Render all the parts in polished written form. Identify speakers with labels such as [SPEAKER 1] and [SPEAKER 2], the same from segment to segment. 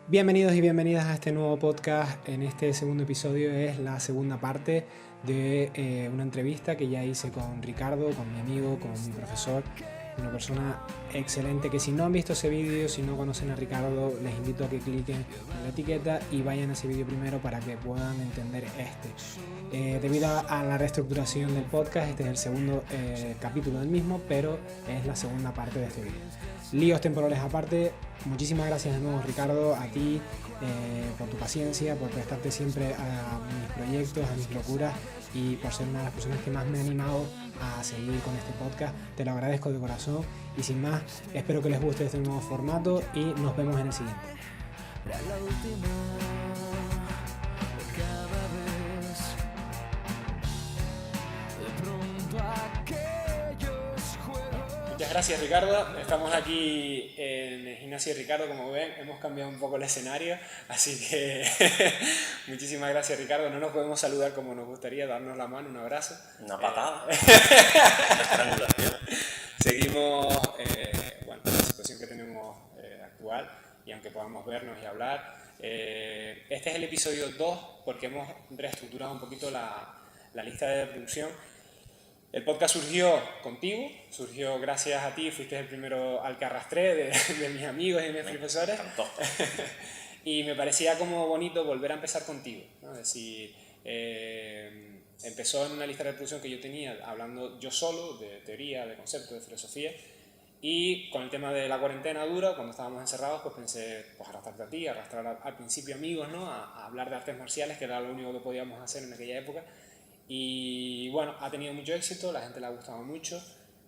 [SPEAKER 1] Bienvenidos y bienvenidas a este nuevo podcast. En este segundo episodio es la segunda parte de una entrevista que ya hice con Ricardo, con mi amigo, con mi profesor, una persona excelente que si no han visto ese vídeo, si no conocen a Ricardo, les invito a que cliquen en la etiqueta y vayan a ese vídeo primero para que puedan entender este. Debido a la reestructuración del podcast, este es el segundo capítulo del mismo, pero es la segunda parte de este vídeo. Líos temporales aparte, muchísimas gracias de nuevo Ricardo, a ti por tu paciencia, por prestarte siempre a mis proyectos, a mis locuras y por ser una de las personas que más me ha animado a seguir con este podcast. Te lo agradezco de corazón y sin más, espero que les guste este nuevo formato y nos vemos en el siguiente. Muchas gracias Ricardo, estamos aquí en el gimnasio de Ricardo, como ven, hemos cambiado un poco el escenario, así que muchísimas gracias Ricardo, no nos podemos saludar como nos gustaría, darnos la mano, un abrazo.
[SPEAKER 2] Una patada.
[SPEAKER 1] Seguimos bueno, la situación que tenemos actual y aunque podamos vernos y hablar, este es el episodio 2 porque hemos reestructurado un poquito la lista de reproducción. El podcast surgió contigo, surgió gracias a ti, fuiste el primero al que arrastré de mis amigos y mis profesores. Y me parecía como bonito volver a empezar contigo, ¿no? Es decir, empezó en una lista de reproducción que yo tenía, hablando yo solo de teoría, de conceptos, de filosofía. Y con el tema de la cuarentena dura, cuando estábamos encerrados, pues pensé pues, arrastrarte a ti, arrastrar al principio amigos, ¿no? A hablar de artes marciales, que era lo único que podíamos hacer en aquella época. Y bueno, ha tenido mucho éxito, la gente le ha gustado mucho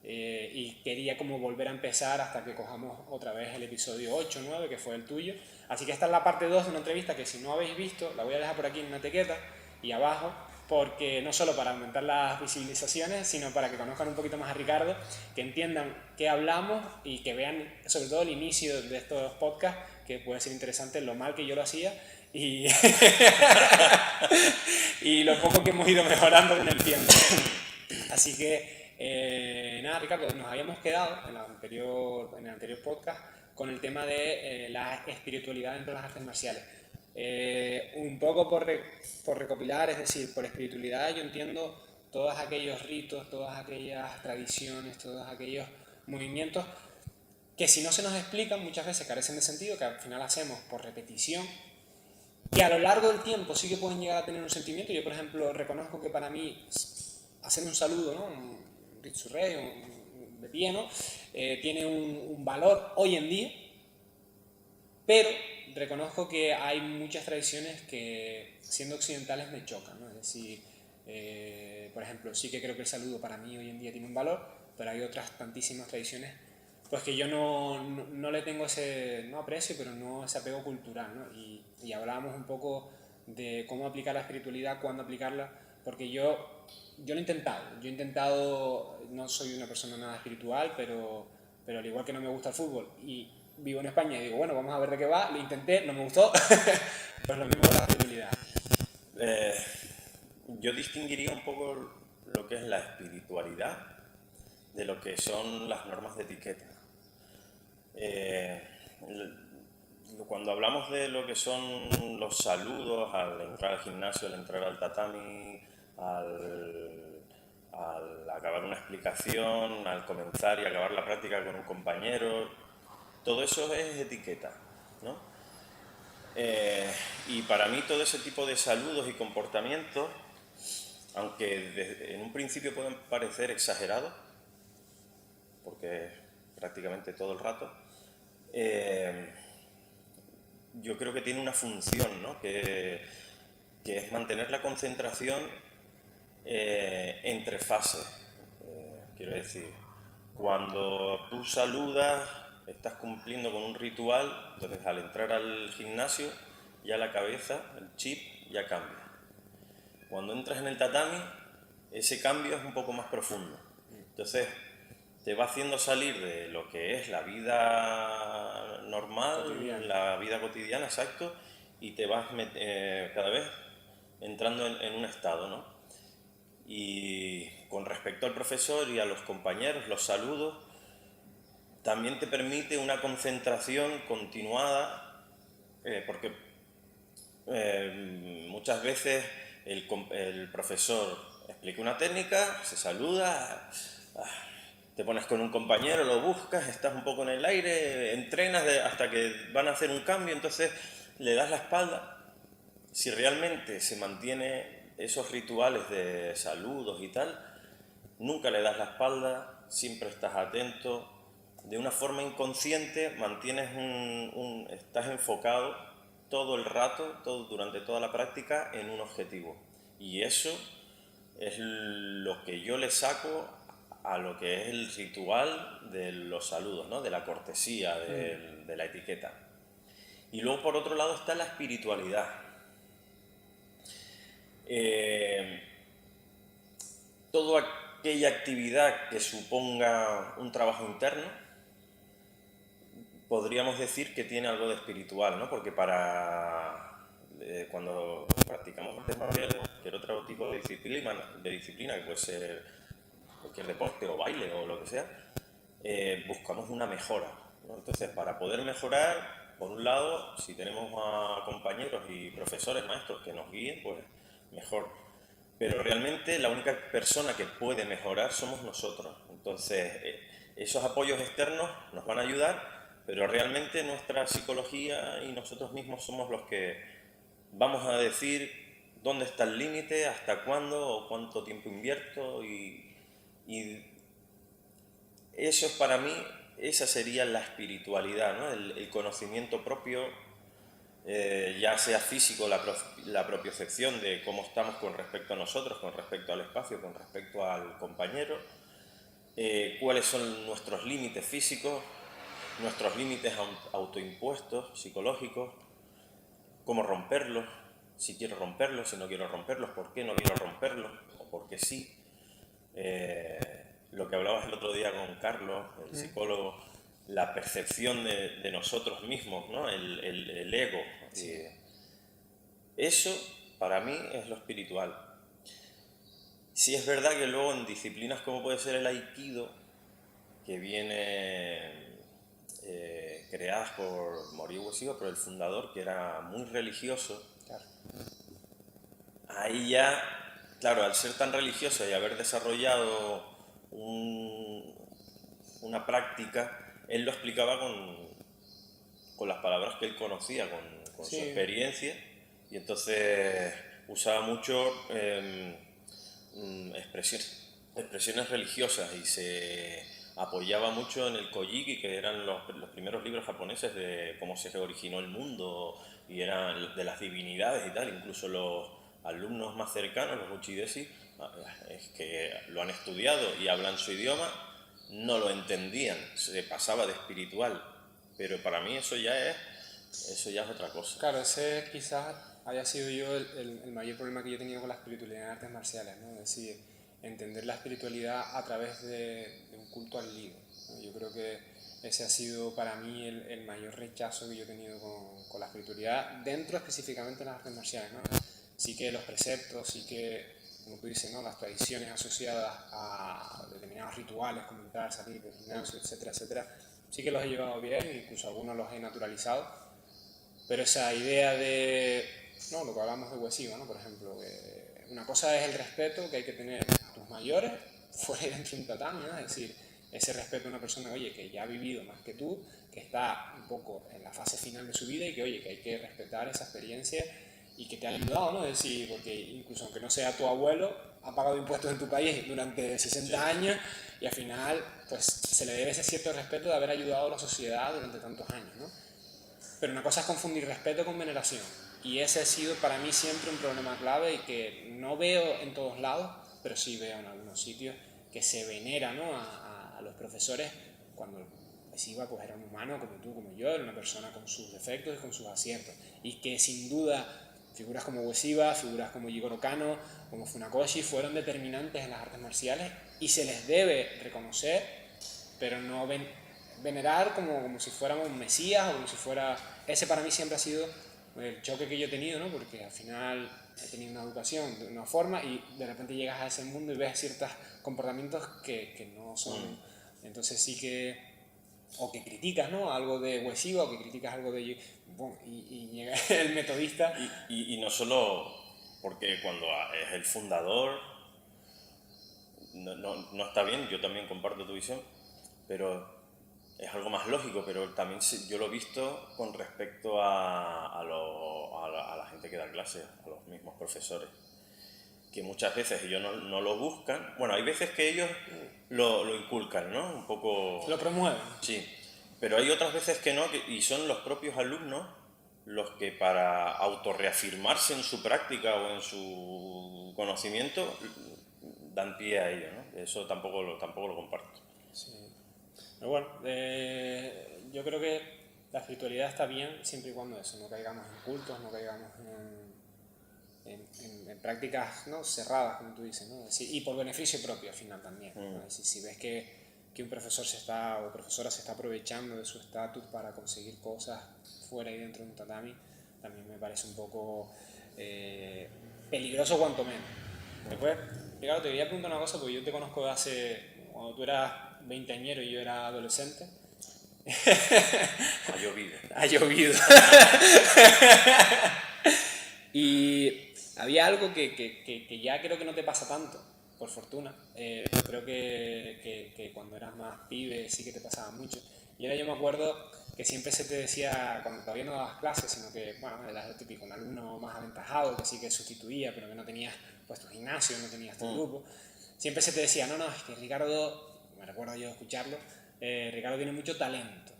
[SPEAKER 1] y quería como volver a empezar hasta que cojamos otra vez el episodio 8 9 que fue el tuyo. Así que esta es la parte 2 de una entrevista que si no habéis visto, la voy a dejar por aquí en una etiqueta y abajo, porque no solo para aumentar las visibilizaciones, sino para que conozcan un poquito más a Ricardo, que entiendan qué hablamos y que vean sobre todo el inicio de estos podcasts, que puede ser interesante lo mal que yo lo hacía y, y lo poco que hemos ido mejorando con el tiempo. Así que, nada, Ricardo, nos habíamos quedado en el anterior podcast con el tema de la espiritualidad dentro de las artes marciales. Un poco por recopilar, es decir, por espiritualidad yo entiendo todos aquellos ritos, todas aquellas tradiciones, todos aquellos movimientos que si no se nos explican muchas veces carecen de sentido, que al final hacemos por repetición, que a lo largo del tiempo sí que pueden llegar a tener un sentimiento. Yo, por ejemplo, reconozco que para mí hacer un saludo, ¿no? Un Ritsurrey, de pie, ¿no? Tiene un valor hoy en día, pero reconozco que hay muchas tradiciones que, siendo occidentales, me chocan, ¿no? Es decir, por ejemplo, sí que creo que el saludo para mí hoy en día tiene un valor, pero hay otras tantísimas tradiciones pues que yo no le tengo ese, no aprecio, pero no ese apego cultural, ¿no? Y hablábamos un poco de cómo aplicar la espiritualidad, cuándo aplicarla, porque yo lo he intentado, no soy una persona nada espiritual, pero al igual que no me gusta el fútbol y vivo en España y digo, bueno, vamos a ver de qué va, lo intenté, no me gustó, pues lo mismo con la espiritualidad.
[SPEAKER 2] Yo distinguiría un poco lo que es la espiritualidad de lo que son las normas de etiqueta. Cuando hablamos de lo que son los saludos al entrar al gimnasio, al entrar al tatami, al acabar una explicación, al comenzar y acabar la práctica con un compañero, todo eso es etiqueta, ¿no? Y para mí todo ese tipo de saludos y comportamientos, aunque en un principio pueden parecer exagerados, porque es prácticamente todo el rato, yo creo que tiene una función, ¿no? que es mantener la concentración entre fases. Quiero decir, cuando tú saludas, estás cumpliendo con un ritual, entonces al entrar al gimnasio, ya la cabeza, el chip, ya cambia. Cuando entras en el tatami, ese cambio es un poco más profundo. Entonces, te va haciendo salir de lo que es la vida normal, cotidiana. La vida cotidiana, exacto, y te vas cada vez entrando en un estado, ¿no? Y con respecto al profesor y a los compañeros, los saludos, también te permite una concentración continuada porque muchas veces el profesor explica una técnica, se saluda, te pones con un compañero, lo buscas, estás un poco en el aire, entrenas hasta que van a hacer un cambio, entonces le das la espalda. Si realmente se mantiene esos rituales de saludos y tal, nunca le das la espalda, siempre estás atento, de una forma inconsciente mantienes estás enfocado todo el rato, durante toda la práctica, en un objetivo. Y eso es lo que yo le saco a lo que es el ritual de los saludos, ¿no? De la cortesía, de la etiqueta. Y luego por otro lado está la espiritualidad. Toda aquella actividad que suponga un trabajo interno, podríamos decir que tiene algo de espiritual, ¿no? Porque cuando practicamos artes marciales, cualquier otro tipo de disciplina, que puede ser cualquier deporte o baile o lo que sea, buscamos una mejora, ¿no? Entonces, para poder mejorar, por un lado, si tenemos a compañeros y profesores, maestros que nos guíen, pues mejor. Pero realmente la única persona que puede mejorar somos nosotros. Entonces, esos apoyos externos nos van a ayudar, pero realmente nuestra psicología y nosotros mismos somos los que vamos a decir dónde está el límite, hasta cuándo o cuánto tiempo invierto y eso es para mí, esa sería la espiritualidad, ¿no? El conocimiento propio, ya sea físico, la propiocepción de cómo estamos con respecto a nosotros, con respecto al espacio, con respecto al compañero, cuáles son nuestros límites físicos, nuestros límites autoimpuestos, psicológicos, cómo romperlos, si quiero romperlos, si no quiero romperlos, por qué no quiero romperlos, o por qué sí. Lo que hablabas el otro día con Carlos, el psicólogo, la percepción de nosotros mismos, ¿no? El ego. Sí. Eso, para mí, es lo espiritual. Sí es verdad que luego en disciplinas como puede ser el Aikido, que viene creadas por Morihei Ueshiba, por el fundador, que era muy religioso,
[SPEAKER 1] Claro.
[SPEAKER 2] ahí ya, claro, al ser tan religioso y haber desarrollado una práctica, él lo explicaba con las palabras que él conocía, con su
[SPEAKER 1] Sí.
[SPEAKER 2] experiencia, y entonces usaba mucho expresiones religiosas y se apoyaba mucho en el Kojiki, que eran los primeros libros japoneses de cómo se originó el mundo y eran de las divinidades y tal. Incluso los alumnos más cercanos, los uchideshi, es que lo han estudiado y hablan su idioma, no lo entendían, se pasaba de espiritual, pero para mí eso ya es otra cosa.
[SPEAKER 1] Claro, ese quizás haya sido yo el mayor problema que yo he tenido con la espiritualidad en artes marciales, ¿no? Es decir, entender la espiritualidad a través de un culto al lío, ¿no? Yo creo que ese ha sido para mí el mayor rechazo que yo he tenido con la espiritualidad, dentro específicamente de las artes marciales, ¿no? Sí que los preceptos, sí que, como tú dices, ¿no? Las tradiciones asociadas a determinados rituales, como entrar, salir del gimnasio, etcétera, etcétera, sí que los he llevado bien, incluso algunos los he naturalizado. Pero esa idea de, no, lo que hablamos de Ueshiba, ¿no? Por ejemplo, que una cosa es el respeto que hay que tener a tus mayores, fuera y dentro de un tatami, ¿no? Es decir, ese respeto a una persona, oye, que ya ha vivido más que tú, que está un poco en la fase final de su vida y que, oye, que hay que respetar esa experiencia y que te ha ayudado, ¿no? Es decir, porque incluso aunque no sea tu abuelo, ha pagado impuestos en tu país durante 60 años y al final, pues se le debe ese cierto respeto de haber ayudado a la sociedad durante tantos años, ¿no? Pero una cosa es confundir respeto con veneración. Y ese ha sido para mí siempre un problema clave y que no veo en todos lados, pero sí veo en algunos sitios que se venera, ¿no? a los profesores cuando Ueshiba pues era un humano como tú, como yo, era una persona con sus defectos y con sus aciertos. Y que sin duda figuras como Ueshiba, figuras como Jigoro Kano, como Funakoshi fueron determinantes en las artes marciales y se les debe reconocer, pero no venerar como si fuéramos un mesías o como si fuera... Ese para mí siempre ha sido el choque que yo he tenido, ¿no? Porque al final he tenido una educación de una forma y de repente llegas a ese mundo y ves ciertos comportamientos que no son... Entonces sí que o que criticas, ¿no? Algo de Huesiva, o que criticas algo de... Bueno, y llega el metodista.
[SPEAKER 2] Y no solo porque cuando es el fundador, no está bien, yo también comparto tu visión, pero es algo más lógico, pero también yo lo he visto con respecto a la gente que da clases, a los mismos profesores, que muchas veces ellos no lo buscan. Bueno, hay veces que ellos lo inculcan, ¿no? Un poco...
[SPEAKER 1] Lo promueven.
[SPEAKER 2] Sí, pero hay otras veces que no, y son los propios alumnos los que para autorreafirmarse en su práctica o en su conocimiento dan pie a ello, ¿no? Eso tampoco lo comparto.
[SPEAKER 1] Sí. Pero bueno, yo creo que la espiritualidad está bien siempre y cuando eso, no caigamos en cultos, no caigamos en prácticas, ¿no?, cerradas, como tú dices, ¿no? Y por beneficio propio al final también, ¿no? Si ves que un profesor o profesora se está aprovechando de su estatus para conseguir cosas fuera y dentro de un tatami, también me parece un poco peligroso cuanto menos. Después, Ricardo, te quería preguntar una cosa, porque yo te conozco de hace, cuando tú eras veinteañero y yo era adolescente.
[SPEAKER 2] Ha llovido.
[SPEAKER 1] Ha llovido. Y había algo que ya creo que no te pasa tanto, por fortuna. Yo creo que cuando eras más pibe sí que te pasaba mucho. Y ahora yo me acuerdo que siempre se te decía, cuando todavía no dabas clases, sino que, bueno, eras el típico, un alumno más aventajado, que sí que sustituía, pero que no tenías pues tu gimnasio, no tenías tu grupo. Siempre se te decía, no, es que Ricardo, me recuerdo yo escucharlo, Ricardo tiene mucho talento.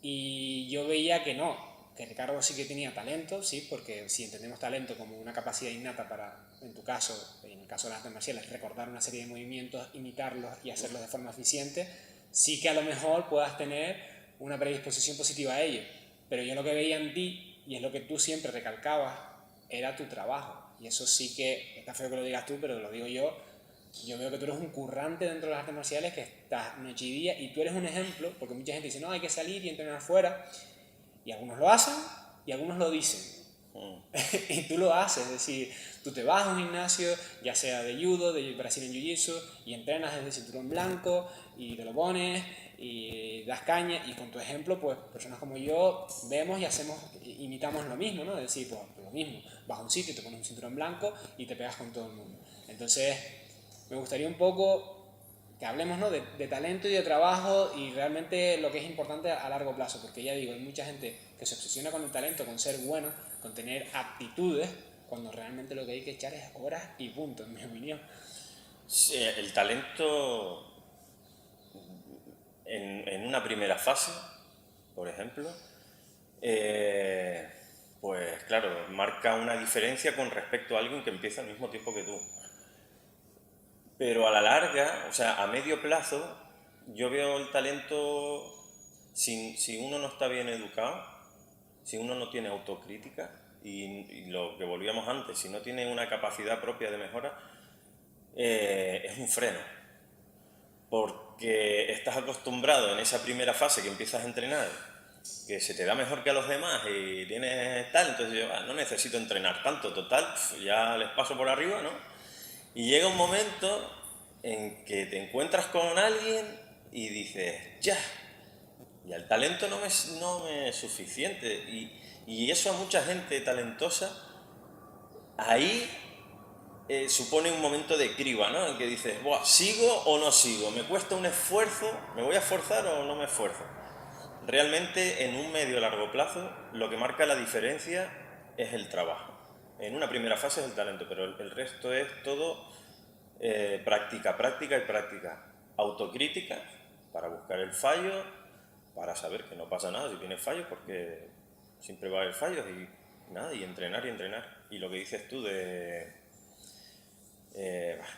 [SPEAKER 1] Y yo veía que no, que Ricardo sí que tenía talento, sí, porque si entendemos talento como una capacidad innata para, en tu caso, en el caso de las artes marciales, recordar una serie de movimientos, imitarlos y hacerlos de forma eficiente, sí que a lo mejor puedas tener una predisposición positiva a ello. Pero yo lo que veía en ti, y es lo que tú siempre recalcabas, era tu trabajo. Y eso sí que, está feo que lo digas tú, pero lo digo yo veo que tú eres un currante dentro de las artes marciales, que estás noche y día, y tú eres un ejemplo, porque mucha gente dice, no, hay que salir y entrenar fuera, y algunos lo hacen y algunos lo dicen. Y tú lo haces, es decir, tú te vas a un gimnasio, ya sea de judo, de Brazilian Jiu-Jitsu, y entrenas desde cinturón blanco, y te lo pones, y das caña, y con tu ejemplo, pues personas como yo vemos y imitamos lo mismo, ¿no? Es decir, pues lo mismo, vas a un sitio, te pones un cinturón blanco y te pegas con todo el mundo. Entonces, me gustaría un poco que hablemos, ¿no?, de talento y de trabajo, y realmente lo que es importante a largo plazo, porque ya digo, hay mucha gente que se obsesiona con el talento, con ser bueno, con tener aptitudes, cuando realmente lo que hay que echar es horas y punto, en mi opinión.
[SPEAKER 2] Sí, el talento en una primera fase, por ejemplo, pues claro, marca una diferencia con respecto a alguien que empieza al mismo tiempo que tú. Pero a la larga, o sea, a medio plazo, yo veo el talento, si uno no está bien educado, si uno no tiene autocrítica, y lo que volvíamos antes, si no tiene una capacidad propia de mejora, es un freno. Porque estás acostumbrado en esa primera fase que empiezas a entrenar, que se te da mejor que a los demás y tienes tal, entonces yo no necesito entrenar tanto, total, ya les paso por arriba, ¿no? Y llega un momento en que te encuentras con alguien y dices, ya, y el talento no me es suficiente. Y eso a mucha gente talentosa, ahí supone un momento de criba, ¿no? En que dices, buah, ¿sigo o no sigo? ¿Me cuesta un esfuerzo? ¿Me voy a esforzar o no me esfuerzo? Realmente, en un medio largo plazo, lo que marca la diferencia es el trabajo. En una primera fase es el talento, pero el resto es todo práctica, práctica y práctica. Autocrítica para buscar el fallo, para saber que no pasa nada si tienes fallos, porque siempre va a haber fallos, y nada, y entrenar y entrenar. Y lo que dices tú de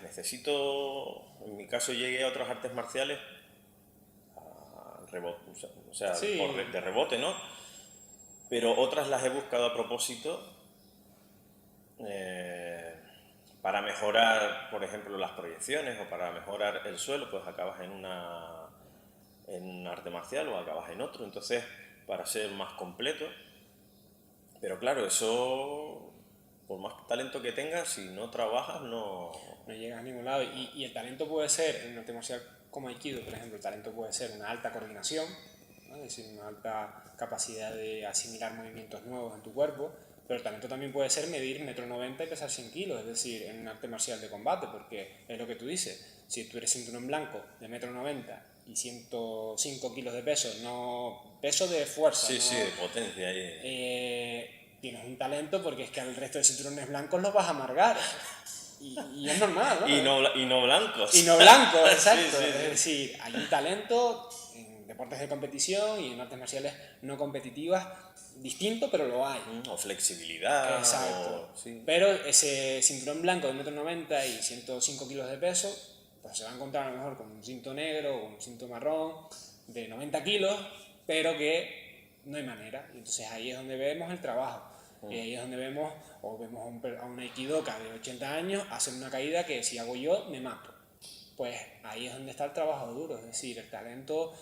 [SPEAKER 2] necesito, en mi caso llegué a otras artes marciales rebote, o sea,
[SPEAKER 1] Sí,
[SPEAKER 2] de rebote, ¿no? Pero otras las he buscado a propósito para mejorar, por ejemplo, las proyecciones, o para mejorar el suelo, pues acabas en un arte marcial o acabas en otro, entonces para ser más completo. Pero claro, eso, por más talento que tengas, si no trabajas, no...
[SPEAKER 1] no llegas a ningún lado. Y el talento puede ser en un arte marcial como Aikido, por ejemplo, el talento puede ser una alta coordinación, ¿no? Es decir, una alta capacidad de asimilar movimientos nuevos en tu cuerpo, pero el talento también puede ser medir 1,90 m y pesar 100 kilos, es decir, en un arte marcial de combate, porque es lo que tú dices, si tú eres cinturón blanco de 1,90 m y 105 kilos de peso, no peso de fuerza,
[SPEAKER 2] Sí,
[SPEAKER 1] no,
[SPEAKER 2] sí, de potencia ahí.
[SPEAKER 1] tienes un talento porque es que al resto de cinturones blancos los vas a amargar. Y es normal, ¿no?
[SPEAKER 2] Y no blancos.
[SPEAKER 1] Y no blancos, exacto.
[SPEAKER 2] Sí, sí,
[SPEAKER 1] Es
[SPEAKER 2] sí.
[SPEAKER 1] decir, hay un talento en deportes de competición y en artes marciales no competitivas distinto, pero lo hay.
[SPEAKER 2] O flexibilidad.
[SPEAKER 1] Exacto.
[SPEAKER 2] Sí.
[SPEAKER 1] Pero ese cinturón blanco de 1,90 m y 105 kilos de peso, pues se va a encontrar a lo mejor con un cinto negro o un cinto marrón de 90 kilos, pero que no hay manera. Y entonces ahí es donde vemos el trabajo. Y ahí es donde vemos a un aikidoka de 80 años hacer una caída que si hago yo me mato. Pues ahí es donde está el trabajo duro. Es decir, el talento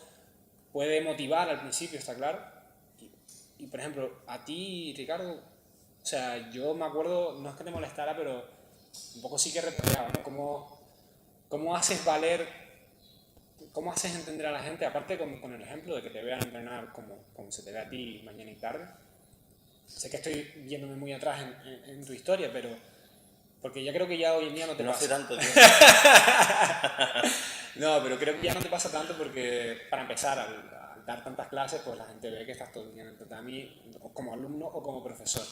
[SPEAKER 1] puede motivar al principio, está claro. Y por ejemplo, a ti, Ricardo, o sea, yo me acuerdo, no es que te molestara, pero un poco sí que replicaba, ¿no? ¿Cómo haces valer, cómo haces entender a la gente, aparte con el ejemplo de que te vean entrenar como se te ve a ti mañana y tarde? Sé que estoy yéndome muy atrás en tu historia, pero porque ya creo que ya hoy en día no te
[SPEAKER 2] No
[SPEAKER 1] pasa.
[SPEAKER 2] hace tanto tiempo.
[SPEAKER 1] No, pero creo que ya no te pasa tanto porque, para empezar, al dar tantas clases, pues la gente ve que estás todo el día en el tatami, como alumno o como profesor.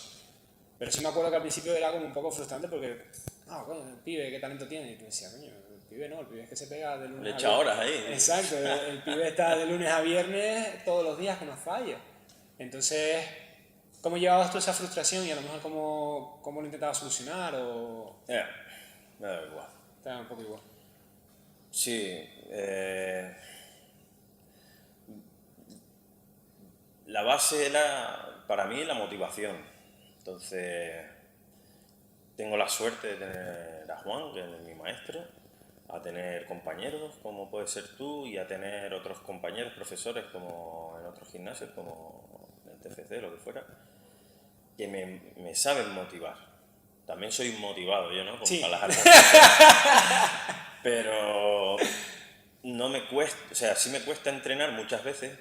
[SPEAKER 1] Pero sí me acuerdo que al principio era como un poco frustrante porque, coño, el pibe, ¿qué talento tiene? Y tú decías, coño, el pibe no, el pibe es que se pega de lunes
[SPEAKER 2] Le
[SPEAKER 1] a
[SPEAKER 2] echa
[SPEAKER 1] viernes.
[SPEAKER 2] horas ahí.
[SPEAKER 1] Exacto, el pibe está de lunes a viernes todos los días que no falla. Entonces, ¿cómo llevabas tú esa frustración y a lo mejor cómo lo intentabas solucionar o
[SPEAKER 2] Me da igual.
[SPEAKER 1] te da un poco igual?
[SPEAKER 2] Sí. La base era, para mí, la motivación. Entonces, tengo la suerte de tener a Juan, que es mi maestro, a tener compañeros como puede ser tú y a tener otros compañeros, profesores como en otros gimnasios, como en el TFC, lo que fuera, que me saben motivar. También soy motivado yo, ¿no? Como
[SPEAKER 1] Sí.
[SPEAKER 2] para las artes marciales. Pero no me cuesta, o sea, sí me cuesta entrenar muchas veces.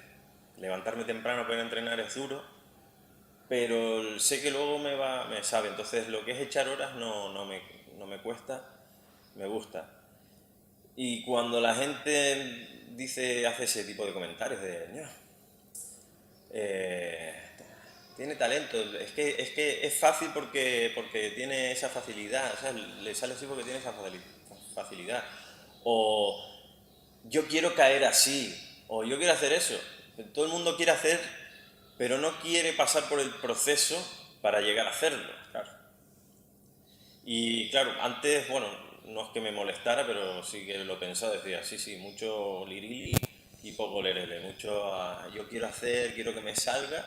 [SPEAKER 2] Levantarme temprano para ir a entrenar es duro, pero sé que luego me sabe. Entonces lo que es echar horas no me cuesta, me gusta. Y cuando la gente hace ese tipo de comentarios de "No, tiene talento, es que es fácil porque tiene esa facilidad, o sea, le sale así porque tiene esa facilidad, o yo quiero caer así, o yo quiero hacer eso". Todo el mundo quiere hacer, pero no quiere pasar por el proceso para llegar a hacerlo.
[SPEAKER 1] Claro.
[SPEAKER 2] Y claro, antes, bueno, no es que me molestara, pero sí que lo pensaba, decía, sí, mucho lirili y poco lerele, mucho yo quiero hacer, quiero que me salga,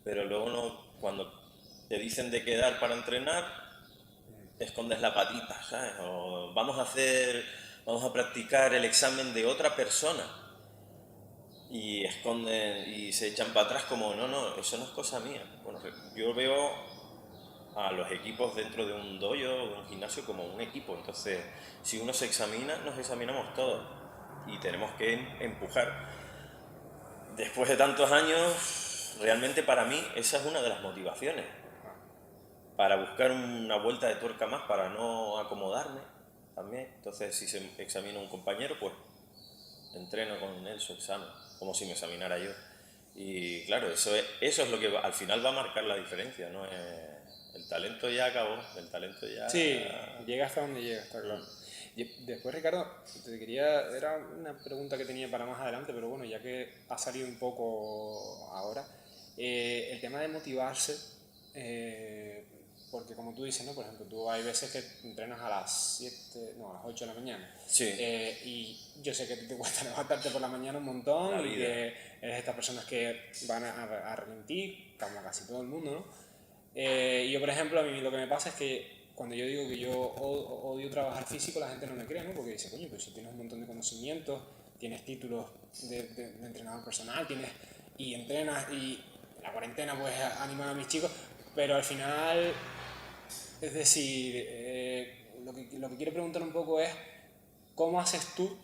[SPEAKER 2] pero luego no, cuando te dicen de quedar para entrenar, escondes la patita, ¿sabes? O vamos a practicar el examen de otra persona y esconden y se echan para atrás como, no, eso no es cosa mía. Bueno, yo veo a los equipos dentro de un dojo o de un gimnasio como un equipo. Entonces, si uno se examina, nos examinamos todos y tenemos que empujar. Después de tantos años, realmente para mí esa es una de las motivaciones. Para buscar una vuelta de tuerca más, para no acomodarme también. Entonces, si se examina un compañero, pues entreno con él su examen, como si me examinara yo. Y claro, eso es lo que al final va a marcar la diferencia, ¿no? El talento ya acabó, el talento ya...
[SPEAKER 1] Sí, llega hasta donde llega, está claro. Y después, Ricardo, era una pregunta que tenía para más adelante, pero bueno, ya que ha salido un poco ahora, el tema de motivarse, porque como tú dices, ¿no? Por ejemplo, tú hay veces que entrenas a las 8 de la mañana.
[SPEAKER 2] Sí.
[SPEAKER 1] Y yo sé que a ti te cuesta levantarte por la mañana un montón y que eres estas personas que van a rendir, como casi todo el mundo, ¿no? Y yo, por ejemplo, a mí lo que me pasa es que cuando yo digo que yo odio trabajar físico, la gente no me cree, ¿no? Porque dice, coño, pero si tienes un montón de conocimientos, tienes títulos de entrenador personal, y entrenas, y la cuarentena pues animar a mis chicos, pero al final, es decir, lo que quiero preguntar un poco es, ¿cómo haces tú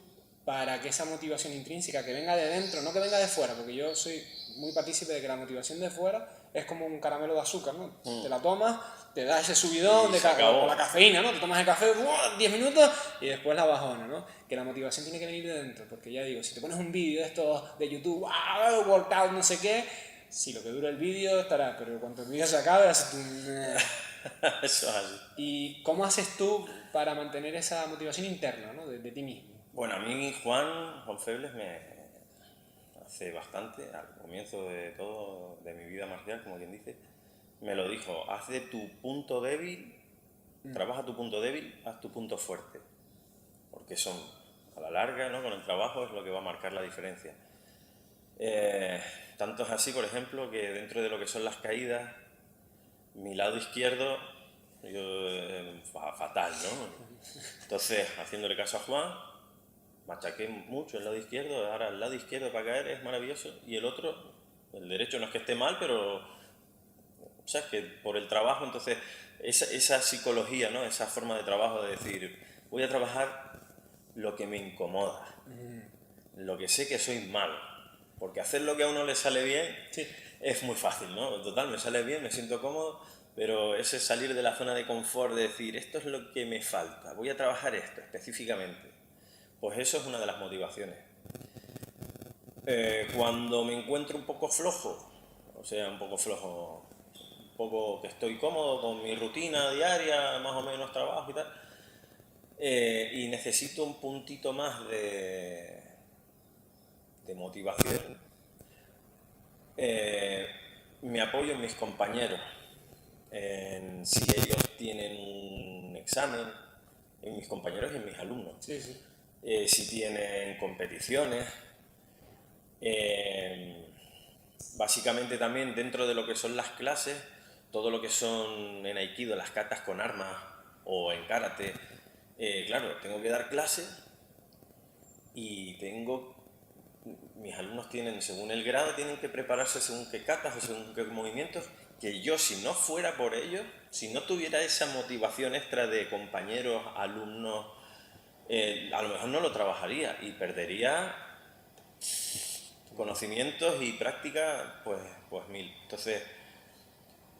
[SPEAKER 1] para que esa motivación intrínseca que venga de dentro, no que venga de fuera, porque yo soy muy partícipe de que la motivación de fuera es como un caramelo de azúcar, ¿no? Te la tomas, te da ese subidón
[SPEAKER 2] Y
[SPEAKER 1] de
[SPEAKER 2] se acabó.
[SPEAKER 1] con la cafeina, ¿no? Te tomas el café, 10 minutos y después la bajona, ¿no? Que la motivación tiene que venir de dentro, porque ya digo, si te pones un vídeo de estos de YouTube, ¡wow! Workout, no sé qué, sí, lo que dura el vídeo estará, pero cuando el vídeo se acabe, haces tú...
[SPEAKER 2] Eso es así.
[SPEAKER 1] ¿Y cómo haces tú para mantener esa motivación interna, ¿no? de ti mismo?
[SPEAKER 2] Bueno, a mí Juan Febles me hace bastante, al comienzo de todo, de mi vida marcial, como quien dice, me lo dijo, haz de tu punto débil, trabaja tu punto débil, haz tu punto fuerte. Porque son, a la larga, ¿no? Con el trabajo es lo que va a marcar la diferencia. Tanto es así, por ejemplo, que dentro de lo que son las caídas, mi lado izquierdo, fatal, ¿no? Entonces, haciéndole caso a Juan, machaqué mucho el lado izquierdo, ahora el lado izquierdo para caer es maravilloso, y el otro, el derecho no es que esté mal, pero, o sea, que por el trabajo, entonces, esa psicología, ¿no? Esa forma de trabajo de decir, voy a trabajar lo que me incomoda, lo que sé que soy malo, porque hacer lo que a uno le sale bien
[SPEAKER 1] Sí.
[SPEAKER 2] es muy fácil, ¿no? Total, me sale bien, me siento cómodo, pero ese salir de la zona de confort, de decir, esto es lo que me falta, voy a trabajar esto específicamente, pues eso es una de las motivaciones. Cuando me encuentro un poco flojo, o sea, un poco que estoy cómodo con mi rutina diaria, más o menos trabajo y tal, y necesito un puntito más de motivación, me apoyo en mis compañeros, en si ellos tienen un examen, en mis compañeros y en mis alumnos.
[SPEAKER 1] Sí, sí.
[SPEAKER 2] Si tienen competiciones, básicamente también dentro de lo que son las clases, todo lo que son en Aikido, las katas con armas o en karate, claro, tengo que dar clases y mis alumnos tienen, según el grado, tienen que prepararse según qué katas o según qué movimientos, que yo si no fuera por ellos, si no tuviera esa motivación extra de compañeros, alumnos, a lo mejor no lo trabajaría y perdería conocimientos y práctica, pues mil. Entonces,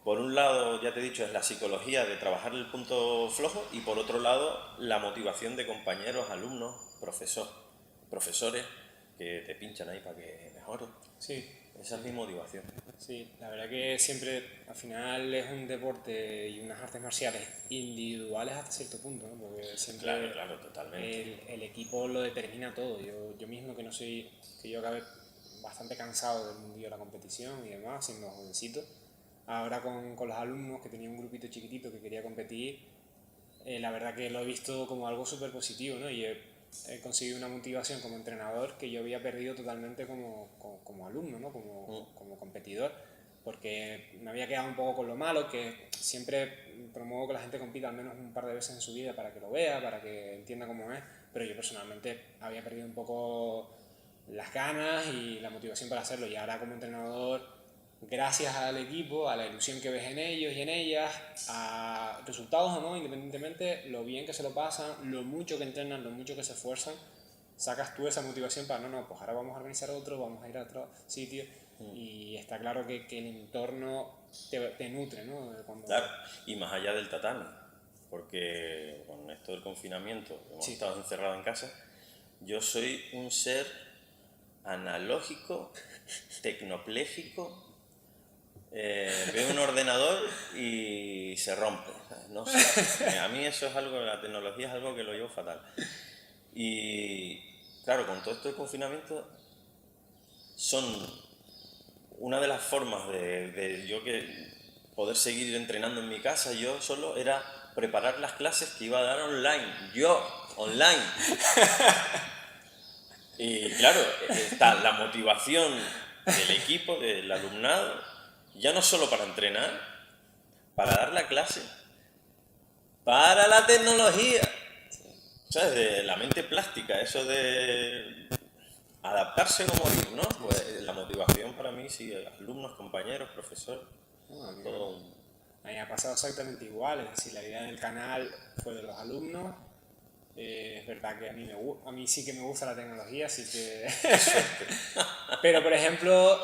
[SPEAKER 2] por un lado, ya te he dicho, es la psicología de trabajar el punto flojo y por otro lado, la motivación de compañeros, alumnos, profesores que te pinchan ahí para que mejores.
[SPEAKER 1] Sí.
[SPEAKER 2] Esa es mi motivación.
[SPEAKER 1] Sí, la verdad que siempre, al final es un deporte y unas artes marciales individuales hasta cierto punto, ¿no? Porque siempre
[SPEAKER 2] Claro, totalmente.
[SPEAKER 1] el equipo lo determina todo. Yo mismo que yo acabé bastante cansado del mundillo de la competición y demás, siendo jovencito, ahora con los alumnos, que tenía un grupito chiquitito que quería competir, la verdad que lo he visto como algo súper positivo, ¿no? Y he conseguido una motivación como entrenador que yo había perdido totalmente como alumno, ¿no? Como competidor, porque me había quedado un poco con lo malo, que siempre promuevo que la gente compita al menos un par de veces en su vida para que lo vea, para que entienda cómo es, pero yo personalmente había perdido un poco las ganas y la motivación para hacerlo, y ahora como entrenador, gracias al equipo, a la ilusión que ves en ellos y en ellas, a resultados o no, independientemente, lo bien que se lo pasan, lo mucho que entrenan, lo mucho que se esfuerzan, sacas tú esa motivación para, no, pues ahora vamos a organizar otro, vamos a ir a otro sitio, y está claro que el entorno te nutre, ¿no?
[SPEAKER 2] Claro, y más allá del tatami, porque con esto del confinamiento, hemos estado encerrados en casa, yo soy un ser analógico, tecnopléjico, veo un ordenador y se rompe. No sé, a mí eso es algo, la tecnología es algo que lo llevo fatal. Y claro, con todo esto del confinamiento, son una de las formas de yo que poder seguir entrenando en mi casa, yo solo era preparar las clases que iba a dar online, online. Y claro, está la motivación del equipo, del alumnado, ya no solo para entrenar, para dar la clase, para la tecnología. ¿Sabes? De la mente plástica, eso de adaptarse o no morir, ¿no? Pues la motivación para mí, sí, alumnos, compañeros, profesores, todo.
[SPEAKER 1] A mí me ha pasado exactamente igual, es decir, la idea del canal fue de los alumnos, Es verdad que a mí sí que me gusta la tecnología, así que... Pero, por ejemplo,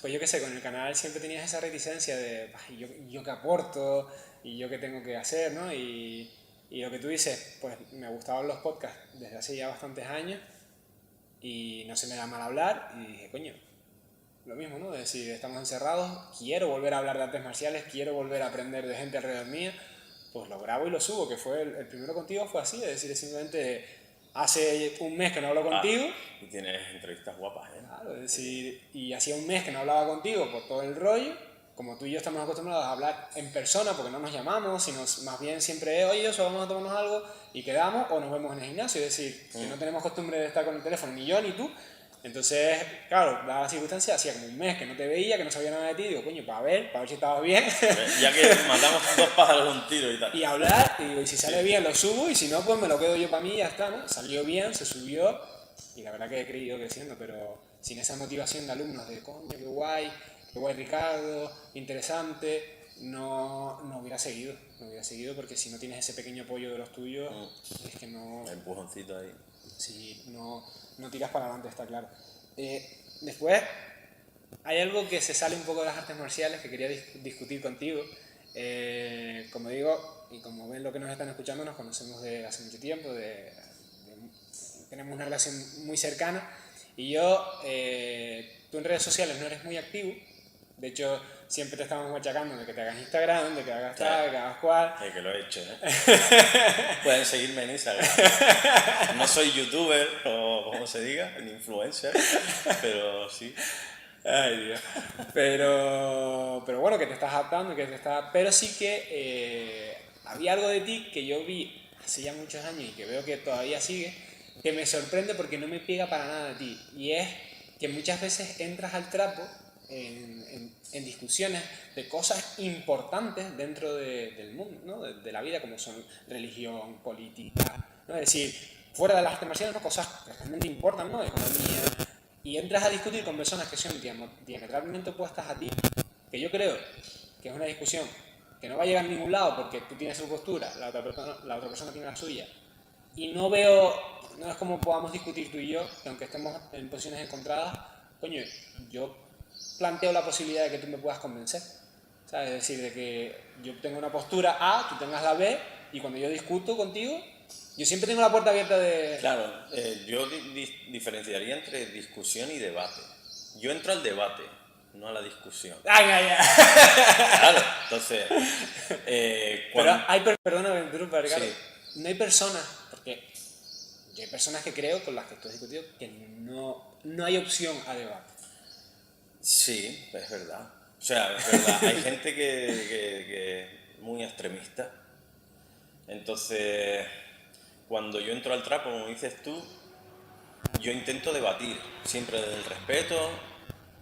[SPEAKER 1] pues yo qué sé, con el canal siempre tenías esa reticencia de "Ay, yo qué aporto y yo qué tengo que hacer, ¿no? Y lo que tú dices, pues me gustaban los podcasts desde hace ya bastantes años y no se me da mal hablar y dije, coño, lo mismo, ¿no? Es decir, estamos encerrados, quiero volver a hablar de artes marciales, quiero volver a aprender de gente alrededor mía, pues lo grabo y lo subo, que fue el primero contigo fue así, es decir, es simplemente hace un mes que no hablo contigo,
[SPEAKER 2] Y tienes entrevistas guapas, ¿eh?
[SPEAKER 1] claro, es decir, y hacía un mes que no hablaba contigo por todo el rollo, como tú y yo estamos acostumbrados a hablar en persona porque no nos llamamos, sino más bien siempre es, oye, eso vamos a tomarnos algo y quedamos o nos vemos en el gimnasio, es decir, que no tenemos costumbre de estar con el teléfono, ni yo ni tú. Entonces, claro, dada la circunstancia, hacía como un mes que no te veía, que no sabía nada de ti, digo, coño, para ver si estabas bien.
[SPEAKER 2] Ya que matamos dos pájaros de un tiro y tal.
[SPEAKER 1] Y hablar, y digo, y si sale bien lo subo, y si no, pues me lo quedo yo para mí y ya está, ¿no? Salió bien, se subió, y la verdad que he ido creciendo, pero sin esa motivación de alumnos de, coño, qué guay Ricardo, interesante, no hubiera seguido, porque si no tienes ese pequeño apoyo de los tuyos, es que no...
[SPEAKER 2] El empujoncito ahí.
[SPEAKER 1] Sí, no tiras para adelante, está claro. Después, hay algo que se sale un poco de las artes marciales que quería discutir contigo. Como digo, y como ven lo que nos están escuchando, nos conocemos de hace mucho tiempo, tenemos una relación muy cercana. Y yo, tú en redes sociales no eres muy activo. De hecho, siempre te estamos machacando de que te hagas Instagram, de que hagas tal, de que hagas cual.
[SPEAKER 2] Que lo he hecho, ¿eh? Pueden seguirme en Instagram. No soy youtuber o como se diga, ni influencer, pero sí.
[SPEAKER 1] Ay, Dios. Pero bueno, que te estás adaptando, pero sí que había algo de ti que yo vi hace ya muchos años y que veo que todavía sigue, que me sorprende porque no me pega para nada de ti. Y es que muchas veces entras al trapo en discusiones de cosas importantes dentro del mundo, ¿no? de la vida, como son religión, política, ¿no? Es decir, fuera de las artes marciales, ¿no? Cosas que realmente importan, ¿no? Economía, y entras a discutir con personas que son diametralmente opuestas a ti, que yo creo que es una discusión que no va a llegar a ningún lado porque tú tienes tu postura, la otra persona tiene la suya, y no es como podamos discutir tú y yo, que aunque estemos en posiciones encontradas, coño, yo planteo la posibilidad de que tú me puedas convencer, ¿sabes? Es decir, de que yo tenga una postura A, tú tengas la B, y cuando yo discuto contigo, yo siempre tengo la puerta abierta de...
[SPEAKER 2] Claro, yo diferenciaría entre discusión y debate. Yo entro al debate, no a la discusión.
[SPEAKER 1] ¡Ay, ay, ay!
[SPEAKER 2] Claro, entonces...
[SPEAKER 1] Pero perdona, Ricardo,
[SPEAKER 2] Sí.
[SPEAKER 1] no hay personas, porque yo hay personas que creo, con las que tú has discutido, que no hay opción a debate.
[SPEAKER 2] Sí, es verdad. O sea, es verdad. Hay gente que es muy extremista. Entonces, cuando yo entro al trapo, como dices tú, yo intento debatir, siempre desde el respeto,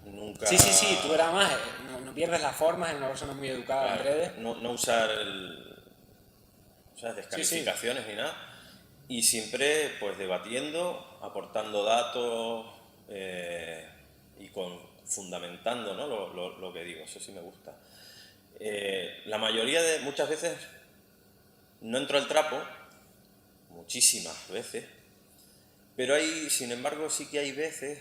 [SPEAKER 2] nunca...
[SPEAKER 1] Sí, tú eras más, no pierdes las formas, eres una persona muy educada
[SPEAKER 2] Claro,
[SPEAKER 1] en redes.
[SPEAKER 2] no usar o sea, descalificaciones ni nada. Y siempre pues debatiendo, aportando datos y fundamentando, ¿no? lo que digo, eso sí me gusta. La mayoría muchas veces no entro al trapo, muchísimas veces, pero sin embargo, sí que hay veces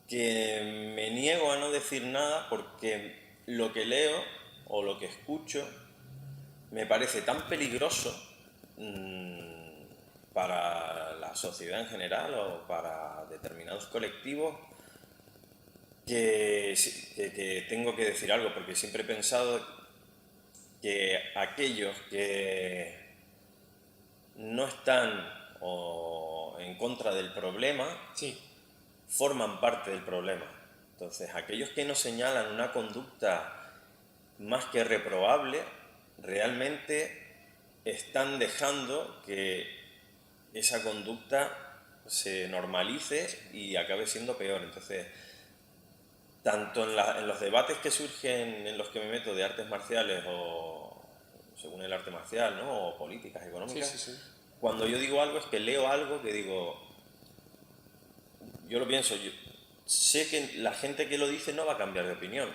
[SPEAKER 2] que me niego a no decir nada porque lo que leo o lo que escucho me parece tan peligroso para la sociedad en general o para determinados colectivos que tengo que decir algo, porque siempre he pensado que aquellos que no están en contra del problema
[SPEAKER 1] Sí.
[SPEAKER 2] forman parte del problema. Entonces, aquellos que nos señalan una conducta más que reprobable, realmente están dejando que esa conducta se normalice y acabe siendo peor. Entonces, tanto en los debates que surgen en los que me meto de artes marciales o según el arte marcial, ¿no? O políticas económicas,
[SPEAKER 1] Sí.
[SPEAKER 2] cuando yo digo algo es que leo algo que digo, yo lo pienso, yo sé que la gente que lo dice no va a cambiar de opinión,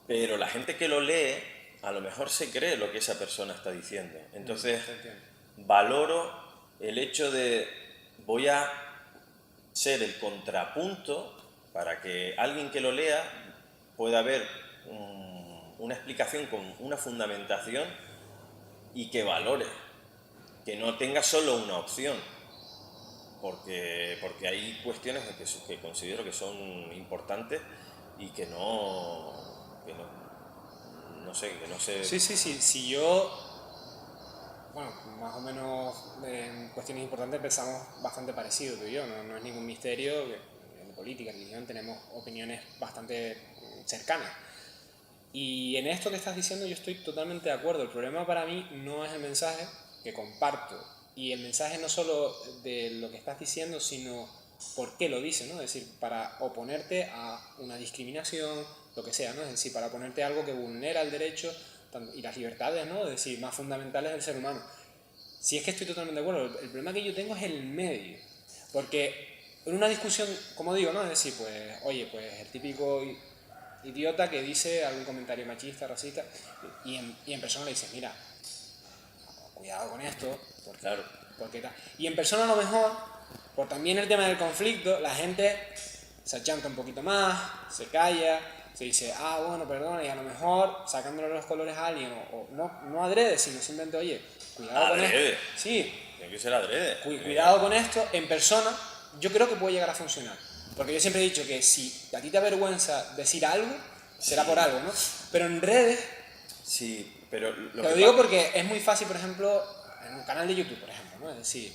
[SPEAKER 2] pero la gente que lo lee a lo mejor se cree lo que esa persona está diciendo. Entonces, valoro el hecho de voy a ser el contrapunto para que alguien que lo lea pueda ver una explicación con una fundamentación y que valore, que no tenga solo una opción, porque hay cuestiones que considero que son importantes y que no sé, que no sé.
[SPEAKER 1] Sí, sí, sí. Si yo, bueno, más o menos en cuestiones importantes pensamos bastante parecido tú y yo, no es ningún misterio que en política, religión tenemos opiniones bastante cercanas. Y en esto que estás diciendo yo estoy totalmente de acuerdo. El problema para mí no es el mensaje que comparto. Y el mensaje no solo de lo que estás diciendo, sino por qué lo dices, ¿no? Es decir, para oponerte a una discriminación, lo que sea, ¿no? Es decir, para oponerte a algo que vulnera el derecho y las libertades, ¿no? Es decir, más fundamentales del ser humano. Si es que estoy totalmente de acuerdo. El problema que yo tengo es el medio. Porque en una discusión, como digo, ¿no? Es decir, pues, oye, pues el típico idiota que dice algún comentario machista, racista, y en persona le dices, mira, cuidado con esto,
[SPEAKER 2] Claro.
[SPEAKER 1] porque tal. Y en persona a lo mejor, por también el tema del conflicto, la gente se achanta un poquito más, se calla, se dice, ah, bueno, perdona, y a lo mejor sacándole los colores a alguien, o no adrede, sino simplemente, oye, cuidado con esto.
[SPEAKER 2] Adrede.
[SPEAKER 1] Sí,
[SPEAKER 2] Tiene que ser adrede.
[SPEAKER 1] cuidado con esto, en persona, yo creo que puede llegar a funcionar. Porque yo siempre he dicho que si a ti te avergüenza decir algo, será por algo, ¿no? Pero en redes,
[SPEAKER 2] Sí, pero
[SPEAKER 1] te lo digo porque es muy fácil, por ejemplo, en un canal de YouTube, por ejemplo, ¿no? Es decir,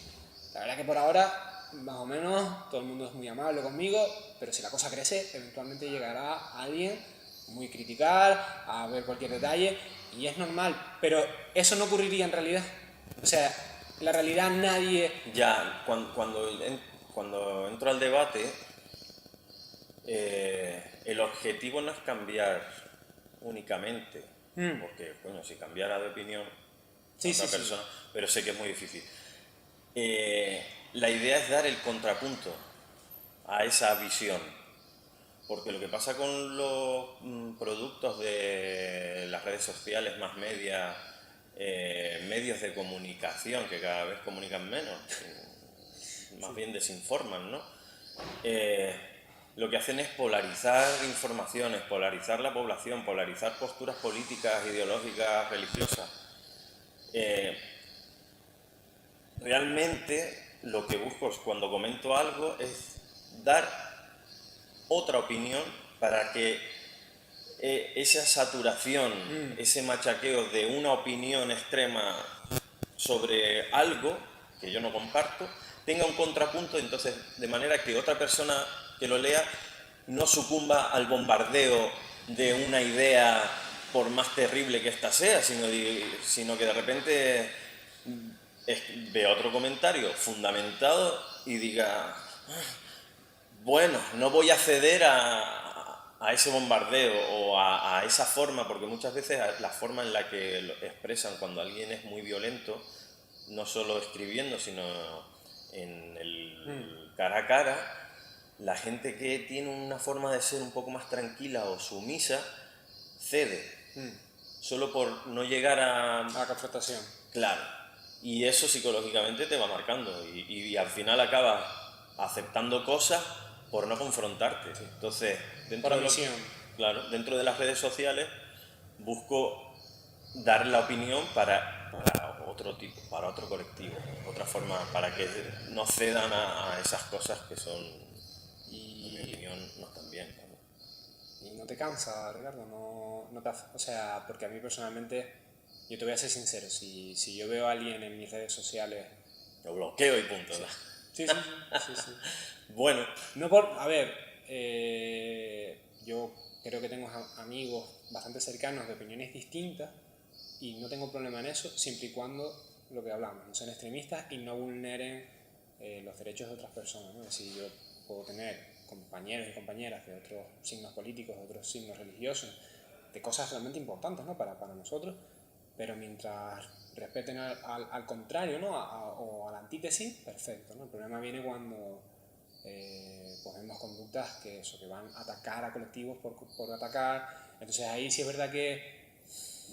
[SPEAKER 1] la verdad que por ahora, más o menos, todo el mundo es muy amable conmigo, pero si la cosa crece, eventualmente llegará alguien muy criticar, a ver cualquier detalle, y es normal, pero eso no ocurriría en realidad. O sea, en la realidad nadie...
[SPEAKER 2] ya, cuando entro al debate, el objetivo no es cambiar únicamente, porque, bueno, si cambiara de opinión a
[SPEAKER 1] Sí,
[SPEAKER 2] otra
[SPEAKER 1] sí, sí.
[SPEAKER 2] persona, pero sé que es muy difícil. La idea es dar el contrapunto a esa visión, porque lo que pasa con los productos de las redes sociales, más media, medios de comunicación que cada vez comunican menos, más bien desinforman, ¿no? Lo que hacen es polarizar informaciones, polarizar la población, polarizar posturas políticas, ideológicas, religiosas. Realmente lo que busco es, cuando comento algo, es dar otra opinión para que esa saturación, ese machaqueo de una opinión extrema sobre algo que yo no comparto, tenga un contrapunto, entonces, de manera que otra persona que lo lea no sucumba al bombardeo de una idea, por más terrible que ésta sea, sino que de repente vea otro comentario fundamentado y diga, bueno, no voy a ceder a ese bombardeo o a esa forma, porque muchas veces la forma en la que lo expresan cuando alguien es muy violento, no solo escribiendo, sino en el cara a cara, la gente que tiene una forma de ser un poco más tranquila o sumisa, cede, solo por no llegar a...
[SPEAKER 1] La confrontación.
[SPEAKER 2] Claro, y eso psicológicamente te va marcando y al final acabas aceptando cosas por no confrontarte. Entonces,
[SPEAKER 1] Por omisión.
[SPEAKER 2] claro, dentro de las redes sociales busco dar la opinión para otro tipo, para otro colectivo, otra forma, para que no cedan a esas cosas que son, en mi
[SPEAKER 1] Y,
[SPEAKER 2] opinión, no están bien.
[SPEAKER 1] y no te cansa, Ricardo, no te hace, o sea, porque a mí personalmente, yo te voy a ser sincero, si yo veo a alguien en mis redes sociales...
[SPEAKER 2] Lo bloqueo y punto.
[SPEAKER 1] Sí,
[SPEAKER 2] ¿No?
[SPEAKER 1] sí, sí, sí, sí.
[SPEAKER 2] Bueno,
[SPEAKER 1] No por, a ver, yo creo que tengo amigos bastante cercanos de opiniones distintas y no tengo problema en eso, siempre y cuando lo que hablamos, no sean extremistas y no vulneren los derechos de otras personas, ¿no? Es decir, yo puedo tener compañeros y compañeras de otros signos políticos, de otros signos religiosos, de cosas realmente importantes, ¿no? para nosotros, pero mientras respeten al contrario, ¿no? O a la antítesis, perfecto, ¿no? El problema viene cuando pues vemos conductas que van a atacar a colectivos por atacar. Entonces ahí sí es verdad que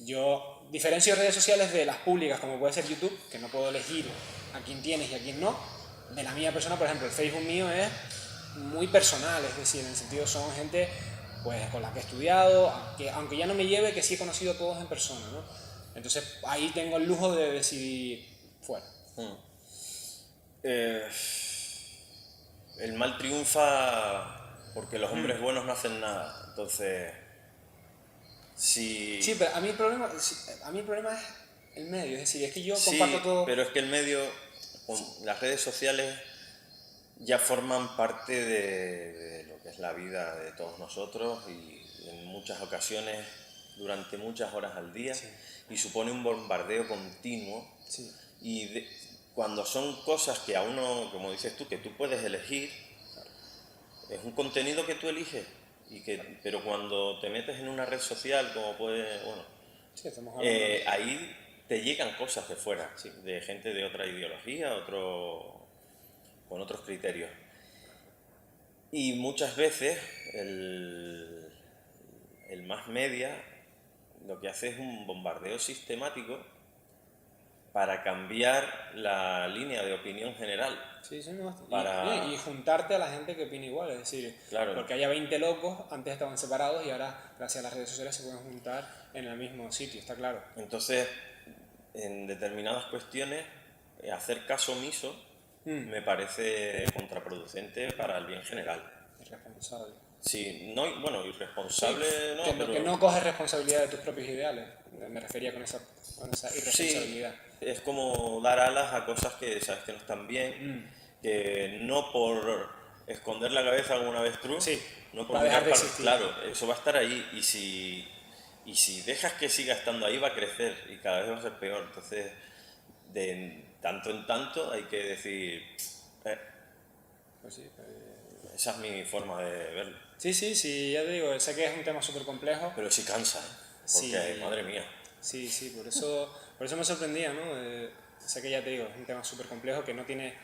[SPEAKER 1] Yo diferencio redes sociales de las públicas, como puede ser YouTube, que no puedo elegir a quién tienes y a quién no. De la mía persona, por ejemplo, el Facebook mío es muy personal, es decir, en el sentido son gente pues con la que he estudiado, aunque ya no me lleve, que sí he conocido a todos en persona, ¿no? Entonces ahí tengo el lujo de decidir fuera.
[SPEAKER 2] Eh, el mal triunfa porque los hombres buenos no hacen nada. Entonces, si...
[SPEAKER 1] Sí, pero a mí el problema es el medio, es decir, es que yo comparto
[SPEAKER 2] Sí,
[SPEAKER 1] todo.
[SPEAKER 2] pero es que el medio, con las redes sociales ya forman parte de lo que es la vida de todos nosotros y en muchas ocasiones durante muchas horas al día
[SPEAKER 1] Sí.
[SPEAKER 2] y supone un bombardeo continuo
[SPEAKER 1] Sí.
[SPEAKER 2] y cuando son cosas que a uno, como dices tú, que tú puedes elegir, es un contenido que tú eliges pero cuando te metes en una red social como puede, bueno,
[SPEAKER 1] Sí, estamos hablando.
[SPEAKER 2] ahí te llegan cosas de fuera,
[SPEAKER 1] Sí.
[SPEAKER 2] de gente de otra ideología, con otros criterios. Y muchas veces el más media lo que hace es un bombardeo sistemático para cambiar la línea de opinión general.
[SPEAKER 1] Sí, sí, no.
[SPEAKER 2] Para,
[SPEAKER 1] Y juntarte a la gente que opina igual, es decir,
[SPEAKER 2] claro,
[SPEAKER 1] porque haya 20 locos, antes estaban separados y ahora, gracias a las redes sociales, se pueden juntar en el mismo sitio, está claro.
[SPEAKER 2] entonces en determinadas cuestiones hacer caso omiso me parece contraproducente para el bien general.
[SPEAKER 1] Irresponsable.
[SPEAKER 2] Sí, no, bueno,
[SPEAKER 1] Sí,
[SPEAKER 2] irresponsable no,
[SPEAKER 1] que
[SPEAKER 2] pero
[SPEAKER 1] no coges responsabilidad de tus propios ideales. Me refería con esa
[SPEAKER 2] sí,
[SPEAKER 1] irresponsabilidad.
[SPEAKER 2] es como dar alas a cosas que sabes que no están bien, que no por esconder la cabeza como un avestruz,
[SPEAKER 1] Sí,
[SPEAKER 2] no por
[SPEAKER 1] va a dejar
[SPEAKER 2] mirar
[SPEAKER 1] de
[SPEAKER 2] para...
[SPEAKER 1] existir.
[SPEAKER 2] Claro, eso va a estar ahí y si dejas que siga estando ahí va a crecer y cada vez va a ser peor. Entonces, de tanto en tanto hay que decir, "Eh,
[SPEAKER 1] Pues sí,
[SPEAKER 2] esa es mi forma de verlo".
[SPEAKER 1] sí, sí, sí, ya te digo, sé que es un tema súper complejo.
[SPEAKER 2] Pero sí cansa, ¿eh? Porque,
[SPEAKER 1] Sí,
[SPEAKER 2] madre mía.
[SPEAKER 1] sí, sí, por eso me sorprendía, ¿no? Sé que ya te digo, es un tema súper complejo que no tiene,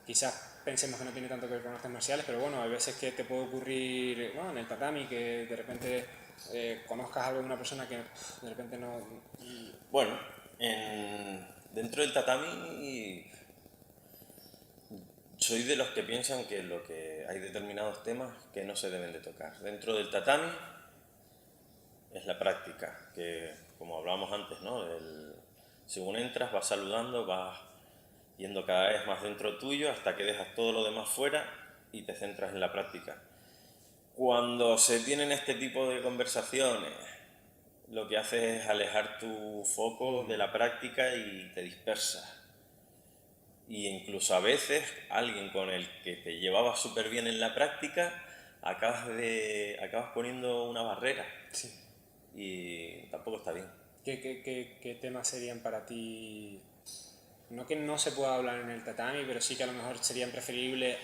[SPEAKER 1] quizás pensemos que no tiene tanto que ver con artes marciales, pero bueno, hay veces que te puede ocurrir, ¿no? En el tatami, que de repente conozcas algo de una persona que de repente no...
[SPEAKER 2] Bueno, dentro del tatami soy de los que piensan que lo que hay determinados temas que no se deben de tocar. Dentro del tatami es la práctica, que como hablábamos antes, ¿no? Según entras vas saludando, vas yendo cada vez más dentro tuyo hasta que dejas todo lo demás fuera y te centras en la práctica. Cuando se tienen este tipo de conversaciones, lo que haces es alejar tu foco de la práctica y te dispersas. Y incluso a veces alguien con el que te llevabas súper bien en la práctica, acabas poniendo una barrera
[SPEAKER 1] Sí.
[SPEAKER 2] y tampoco está bien.
[SPEAKER 1] ¿Qué temas serían para ti? No que no se pueda hablar en el tatami, pero sí que a lo mejor serían preferibles,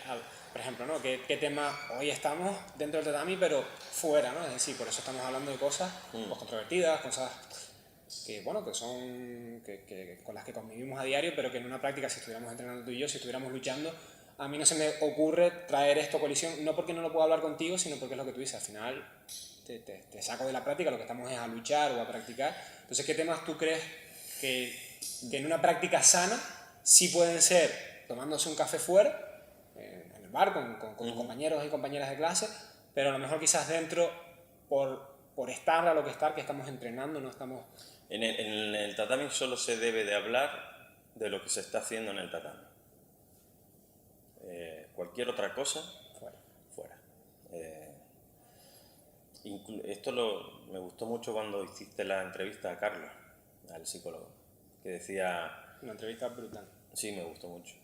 [SPEAKER 1] por ejemplo, ¿no? ¿Qué tema hoy estamos dentro del tatami, pero fuera, ¿no? Es decir, por eso estamos hablando de cosas pues, controvertidas, cosas que, bueno, que son, con las que convivimos a diario, pero que en una práctica, si estuviéramos entrenando tú y yo, si estuviéramos luchando, a mí no se me ocurre traer esto a colisión, no porque no lo pueda hablar contigo, sino porque es lo que tú dices, al final te saco de la práctica, lo que estamos es a luchar o a practicar. Entonces, ¿qué temas tú crees que en una práctica sana sí pueden ser tomándose un café fuera, en el bar, con tus compañeros y compañeras de clase, pero a lo mejor quizás dentro, por estar a lo que estamos entrenando, no estamos...
[SPEAKER 2] En el tatami solo se debe de hablar de lo que se está haciendo en el tatami. Cualquier otra cosa,
[SPEAKER 1] fuera.
[SPEAKER 2] fuera. Me gustó mucho cuando hiciste la entrevista a Carlos, al psicólogo, que decía,
[SPEAKER 1] Una entrevista brutal.
[SPEAKER 2] sí, me gustó mucho.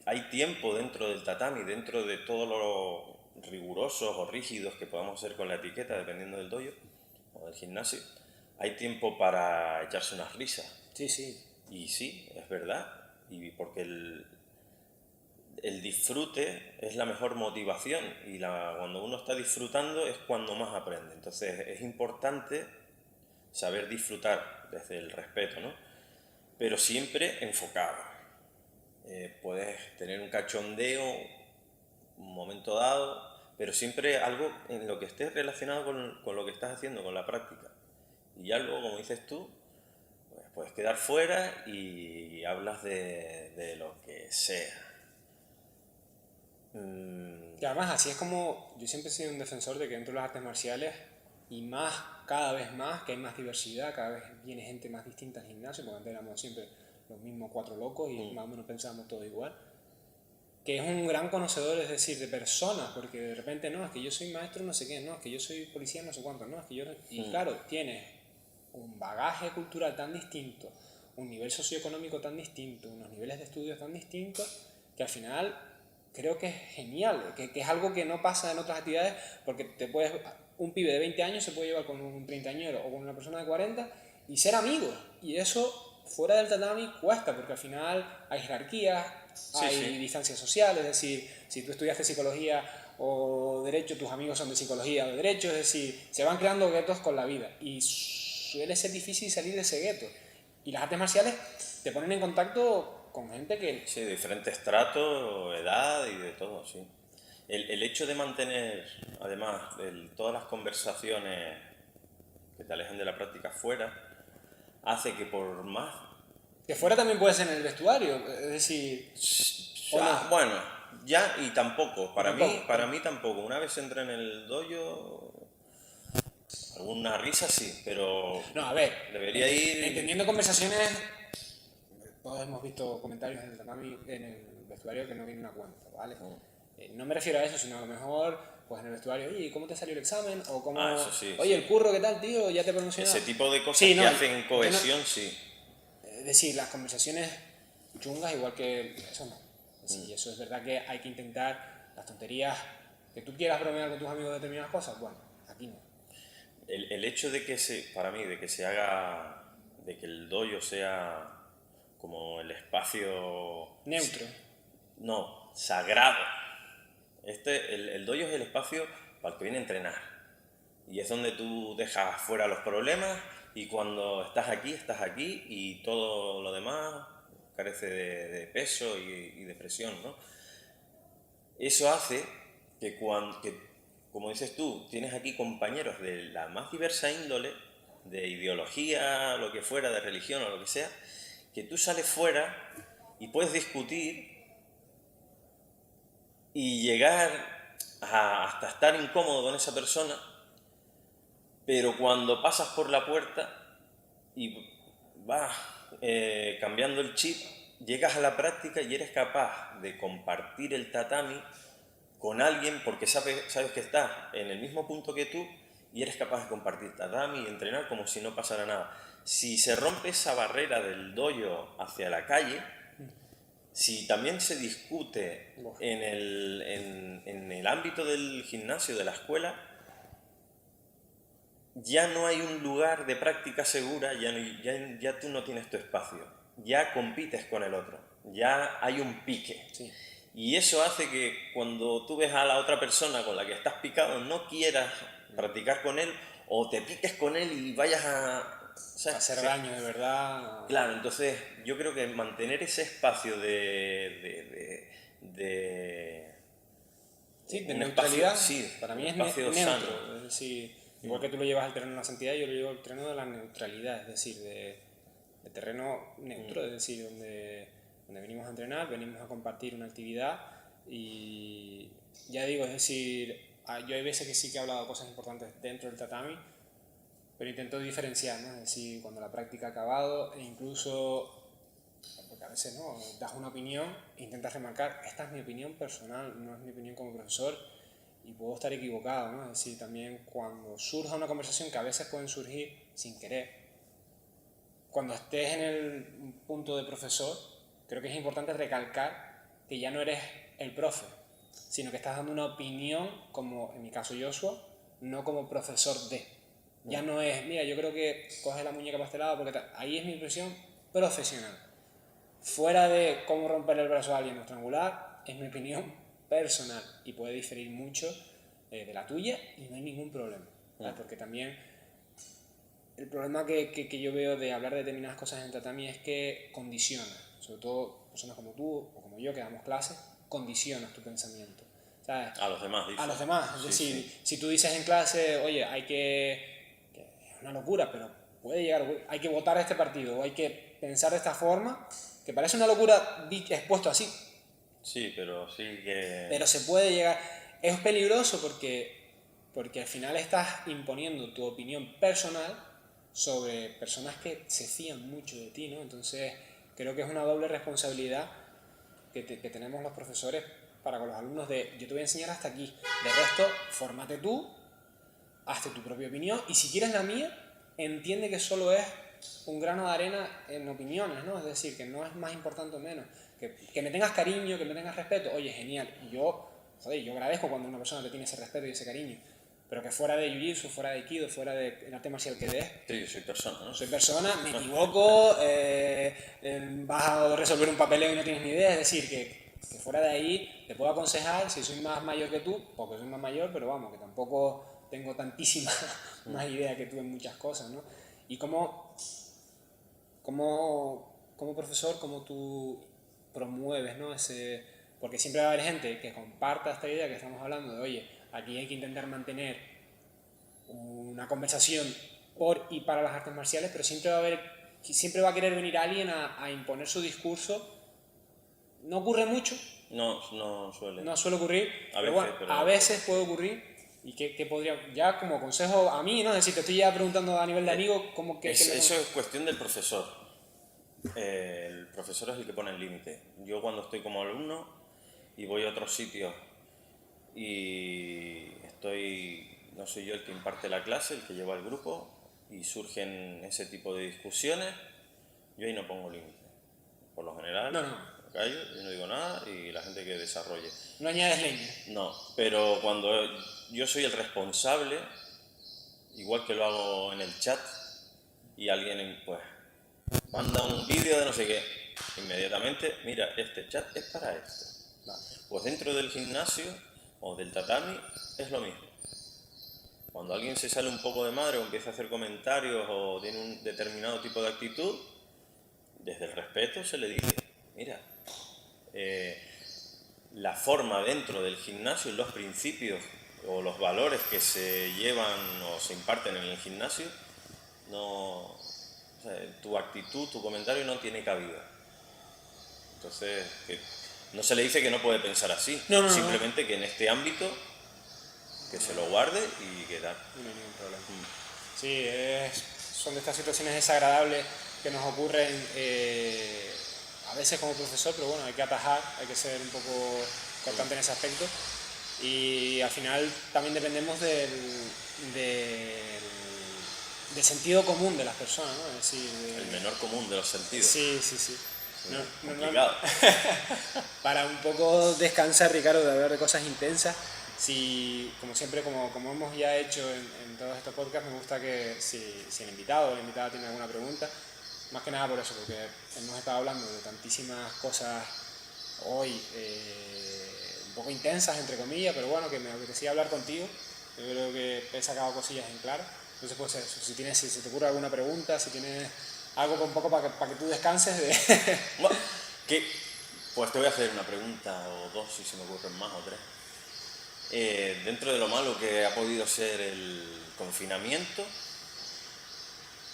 [SPEAKER 2] Hay tiempo dentro del tatami, dentro de todo lo rigurosos o rígidos que podamos ser con la etiqueta, dependiendo del dojo o del gimnasio. Hay tiempo para echarse unas risas.
[SPEAKER 1] Sí, sí.
[SPEAKER 2] Y sí, es verdad. Y porque el disfrute es la mejor motivación y cuando uno está disfrutando es cuando más aprende. Entonces es importante saber disfrutar desde el respeto, ¿no? Pero siempre enfocado. Puedes tener un cachondeo, un momento dado, pero siempre algo en lo que esté relacionado con lo que estás haciendo, con la práctica. Y ya luego, como dices tú, pues puedes quedar fuera y hablas de lo que sea.
[SPEAKER 1] Y además, así es como yo siempre he sido un defensor de que dentro de las artes marciales, y más, cada vez más, que hay más diversidad, cada vez viene gente más distinta al gimnasio, porque antes éramos siempre los mismos 4 locos y más o menos pensábamos todo igual. Que es un gran conocedor, es decir, de personas, porque de repente no, es que yo soy maestro no sé qué, no, es que yo soy policía no sé cuánto, no, es que yo... Y claro, tienes un bagaje cultural tan distinto, un nivel socioeconómico tan distinto, unos niveles de estudios tan distintos, que al final creo que es genial, que es algo que no pasa en otras actividades, porque un pibe de 20 años se puede llevar con un treintañero o con una persona de 40 y ser amigos, y eso fuera del tatami cuesta, porque al final hay jerarquías, hay distancia social, es decir, si tú estudiaste psicología o derecho, tus amigos son de psicología o de derecho, es decir, se van creando guetos con la vida y suele ser difícil salir de ese gueto. Y las artes marciales te ponen en contacto con gente que...
[SPEAKER 2] Sí, de diferentes estratos, edad y de todo, sí. El hecho de mantener, además, todas las conversaciones que te alejan de la práctica fuera, hace que por más...
[SPEAKER 1] Que fuera también puede ser en el vestuario, es decir... ¿O no?
[SPEAKER 2] Bueno, ya y tampoco.
[SPEAKER 1] Tampoco.
[SPEAKER 2] Para mí tampoco. Una vez entré en el dojo, alguna risa sí, pero
[SPEAKER 1] No, a ver,
[SPEAKER 2] debería ir...
[SPEAKER 1] entendiendo conversaciones, todos hemos visto comentarios en el tatami, en el vestuario que no vienen a cuenta, ¿vale? No me refiero a eso, sino a lo mejor, pues en el vestuario, oye, ¿cómo te salió el examen? O cómo,
[SPEAKER 2] eso sí,
[SPEAKER 1] oye,
[SPEAKER 2] sí.
[SPEAKER 1] el curro, ¿qué tal, tío? ¿Ya te he promocionado?
[SPEAKER 2] Ese tipo de cosas
[SPEAKER 1] Sí,
[SPEAKER 2] que
[SPEAKER 1] no,
[SPEAKER 2] hacen cohesión, sí.
[SPEAKER 1] Es decir, las conversaciones chungas, igual que eso no. Es decir, eso es verdad que hay que intentar las tonterías, que tú quieras bromear con tus amigos de determinadas cosas, bueno, aquí no.
[SPEAKER 2] El hecho de que para mí, de que se haga, de que el dojo sea como el espacio...
[SPEAKER 1] Neutro.
[SPEAKER 2] No, sagrado. El dojo es el espacio para el que viene a entrenar. Y es donde tú dejas fuera los problemas y cuando estás aquí y todo lo demás carece de peso y de presión, ¿no? Eso hace que, como dices tú, tienes aquí compañeros de la más diversa índole, de ideología, lo que fuera, de religión o lo que sea, que tú sales fuera y puedes discutir y llegar hasta estar incómodo con esa persona, pero cuando pasas por la puerta y vas cambiando el chip, llegas a la práctica y eres capaz de compartir el tatami con alguien porque sabes que estás en el mismo punto que tú y eres capaz de compartir tatami y entrenar como si no pasara nada. Si se rompe esa barrera del dojo hacia la calle, si también se discute en el ámbito del gimnasio, de la escuela, ya no hay un lugar de práctica segura, ya tú no tienes tu espacio, ya compites con el otro, ya hay un pique.
[SPEAKER 1] Sí.
[SPEAKER 2] Y eso hace que cuando tú ves a la otra persona con la que estás picado, no quieras practicar con él o te piques con él y vayas a...
[SPEAKER 1] Hacer daño de verdad.
[SPEAKER 2] Claro, entonces yo creo que mantener ese espacio
[SPEAKER 1] Sí, de
[SPEAKER 2] un
[SPEAKER 1] neutralidad,
[SPEAKER 2] espacio, sí,
[SPEAKER 1] para
[SPEAKER 2] un
[SPEAKER 1] mí es
[SPEAKER 2] espacio
[SPEAKER 1] neutro.
[SPEAKER 2] sano.
[SPEAKER 1] Es decir, igual que tú lo llevas al terreno de la santidad, yo lo llevo al terreno de la neutralidad, es decir, de terreno neutro, es decir, donde venimos a entrenar, venimos a compartir una actividad y ya digo, es decir, yo hay veces que sí que he hablado de cosas importantes dentro del tatami, pero intento diferenciar, ¿no? Es decir, cuando la práctica ha acabado e incluso, porque a veces no, das una opinión e intentas remarcar, esta es mi opinión personal, no es mi opinión como profesor y puedo estar equivocado, ¿no? Es decir, también cuando surja una conversación que a veces pueden surgir sin querer, cuando estés en el punto de profesor, creo que es importante recalcar que ya no eres el profe, sino que estás dando una opinión, como en mi caso Joshua, no como profesor de. Ya no es, mira, yo creo que coge la muñeca pastelada porque tal. Ahí es mi impresión profesional. Fuera de cómo romper el brazo a alguien o estrangular, es mi opinión personal y puede diferir mucho de la tuya y no hay ningún problema. ¿Vale? Porque también el problema que yo veo de hablar de determinadas cosas en tatami es que condiciona, sobre todo personas como tú o como yo que damos clases, condicionas tu pensamiento. ¿Sabes?
[SPEAKER 2] A los demás, dice.
[SPEAKER 1] A los demás. Es
[SPEAKER 2] Sí,
[SPEAKER 1] decir,
[SPEAKER 2] sí.
[SPEAKER 1] si tú dices en clase, oye, hay que es una locura, pero puede llegar, hay que votar a este partido, o hay que pensar de esta forma, que parece una locura expuesto así.
[SPEAKER 2] Sí, pero sí que...
[SPEAKER 1] Pero se puede llegar... Es peligroso porque al final estás imponiendo tu opinión personal sobre personas que se fían mucho de ti, ¿no? Entonces creo que es una doble responsabilidad que tenemos los profesores para con los alumnos de yo te voy a enseñar hasta aquí, de resto, fórmate tú, hazte tu propia opinión y si quieres la mía, entiende que solo es un grano de arena en opiniones, ¿no? Es decir, que no es más importante o menos, que me tengas cariño, que me tengas respeto, oye, genial, y yo agradezco cuando una persona te tiene ese respeto y ese cariño, pero que fuera de jiu-jitsu, fuera de aikido, fuera del arte marcial que des,
[SPEAKER 2] Sí, soy persona, ¿no?
[SPEAKER 1] soy persona, me equivoco, vas a resolver un papeleo y no tienes ni idea, es decir, que fuera de ahí te puedo aconsejar si soy más mayor que tú, porque soy más mayor, pero vamos, que tampoco tengo tantísima más idea que tú en muchas cosas, ¿no? Y como profesor, cómo tú promueves, ¿no? Porque siempre va a haber gente que comparta esta idea que estamos hablando de, oye, aquí hay que intentar mantener una conversación por y para las artes marciales, pero siempre va a querer venir alguien a imponer su discurso. No ocurre mucho,
[SPEAKER 2] No, no suele.
[SPEAKER 1] no suele ocurrir,
[SPEAKER 2] A
[SPEAKER 1] pero
[SPEAKER 2] veces,
[SPEAKER 1] bueno,
[SPEAKER 2] pero...
[SPEAKER 1] a veces puede ocurrir. ¿Y qué podría, ya como consejo a mí, ¿no? Es decir, te estoy ya preguntando a nivel de amigo, ¿cómo que
[SPEAKER 2] Eso es cuestión del profesor. El profesor es el que pone el límite. Yo cuando estoy como alumno y voy a otros sitios y no soy yo el que imparte la clase, el que lleva el grupo, y surgen ese tipo de discusiones, yo ahí no pongo límite. Por lo general,
[SPEAKER 1] No,
[SPEAKER 2] me callo, yo no digo nada y la gente que desarrolle.
[SPEAKER 1] no añades leña.
[SPEAKER 2] No, pero cuando yo soy el responsable, igual que lo hago en el chat, y alguien pues manda un vídeo de no sé qué, inmediatamente, mira, este chat es para esto.
[SPEAKER 1] Vale.
[SPEAKER 2] Pues dentro del gimnasio o del tatami es lo mismo. Cuando alguien se sale un poco de madre o empieza a hacer comentarios o tiene un determinado tipo de actitud, desde el respeto se le dice, mira, la forma dentro del gimnasio, los principios o los valores que se llevan o se imparten en el gimnasio, no, o sea, tu actitud, tu comentario no tiene cabida. Entonces, no se le dice que no puede pensar así,
[SPEAKER 1] No.
[SPEAKER 2] simplemente que en este ámbito que se lo guarde y que tal.
[SPEAKER 1] No hay ningún problema. Sí, son de estas situaciones desagradables que nos ocurren a veces como profesor, pero bueno, hay que atajar, hay que ser un poco cortante en ese aspecto. Y al final también dependemos del sentido común de las personas, ¿no? Es decir,
[SPEAKER 2] El menor común de los sentidos.
[SPEAKER 1] sí.
[SPEAKER 2] Complicado.
[SPEAKER 1] Para un poco descansar, Ricardo, de hablar de cosas intensas, como siempre, como hemos ya hecho en todos estos podcasts, me gusta que si el invitado o la invitada tiene alguna pregunta, más que nada por eso, porque hemos estado hablando de tantísimas cosas hoy un poco intensas, entre comillas, pero bueno, que me apetecía hablar contigo. Yo creo que he sacado cosillas en claro. Entonces, pues eso, si se te ocurre alguna pregunta, si tienes algo un poco para que tú descanses de...
[SPEAKER 2] Bueno, pues te voy a hacer una pregunta o dos, si se me ocurren más o tres. Dentro de lo malo que ha podido ser el confinamiento,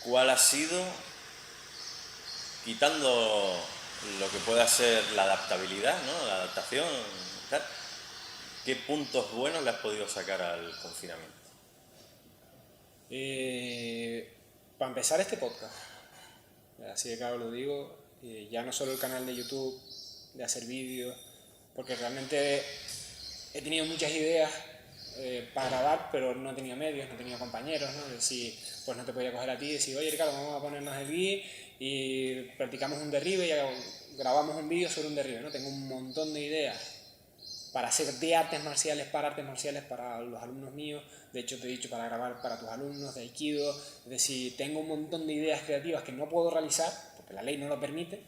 [SPEAKER 2] ¿cuál ha sido, quitando lo que pueda ser la adaptabilidad, ¿no? La adaptación, tal, qué puntos buenos le has podido sacar al confinamiento?
[SPEAKER 1] Para empezar este podcast, así de claro lo digo, ya no solo el canal de YouTube, de hacer vídeos, porque realmente he tenido muchas ideas para grabar, pero no tenía medios, no tenía compañeros, ¿no? Es decir, pues no te podía coger a ti y decir, oye Ricardo, vamos a ponernos aquí y practicamos un derribe y grabamos un vídeo sobre un derribe, ¿no? Tengo un montón de ideas para hacer de artes marciales para los alumnos míos, de hecho te he dicho para grabar para tus alumnos de Aikido, es decir, tengo un montón de ideas creativas que no puedo realizar, porque la ley no lo permite,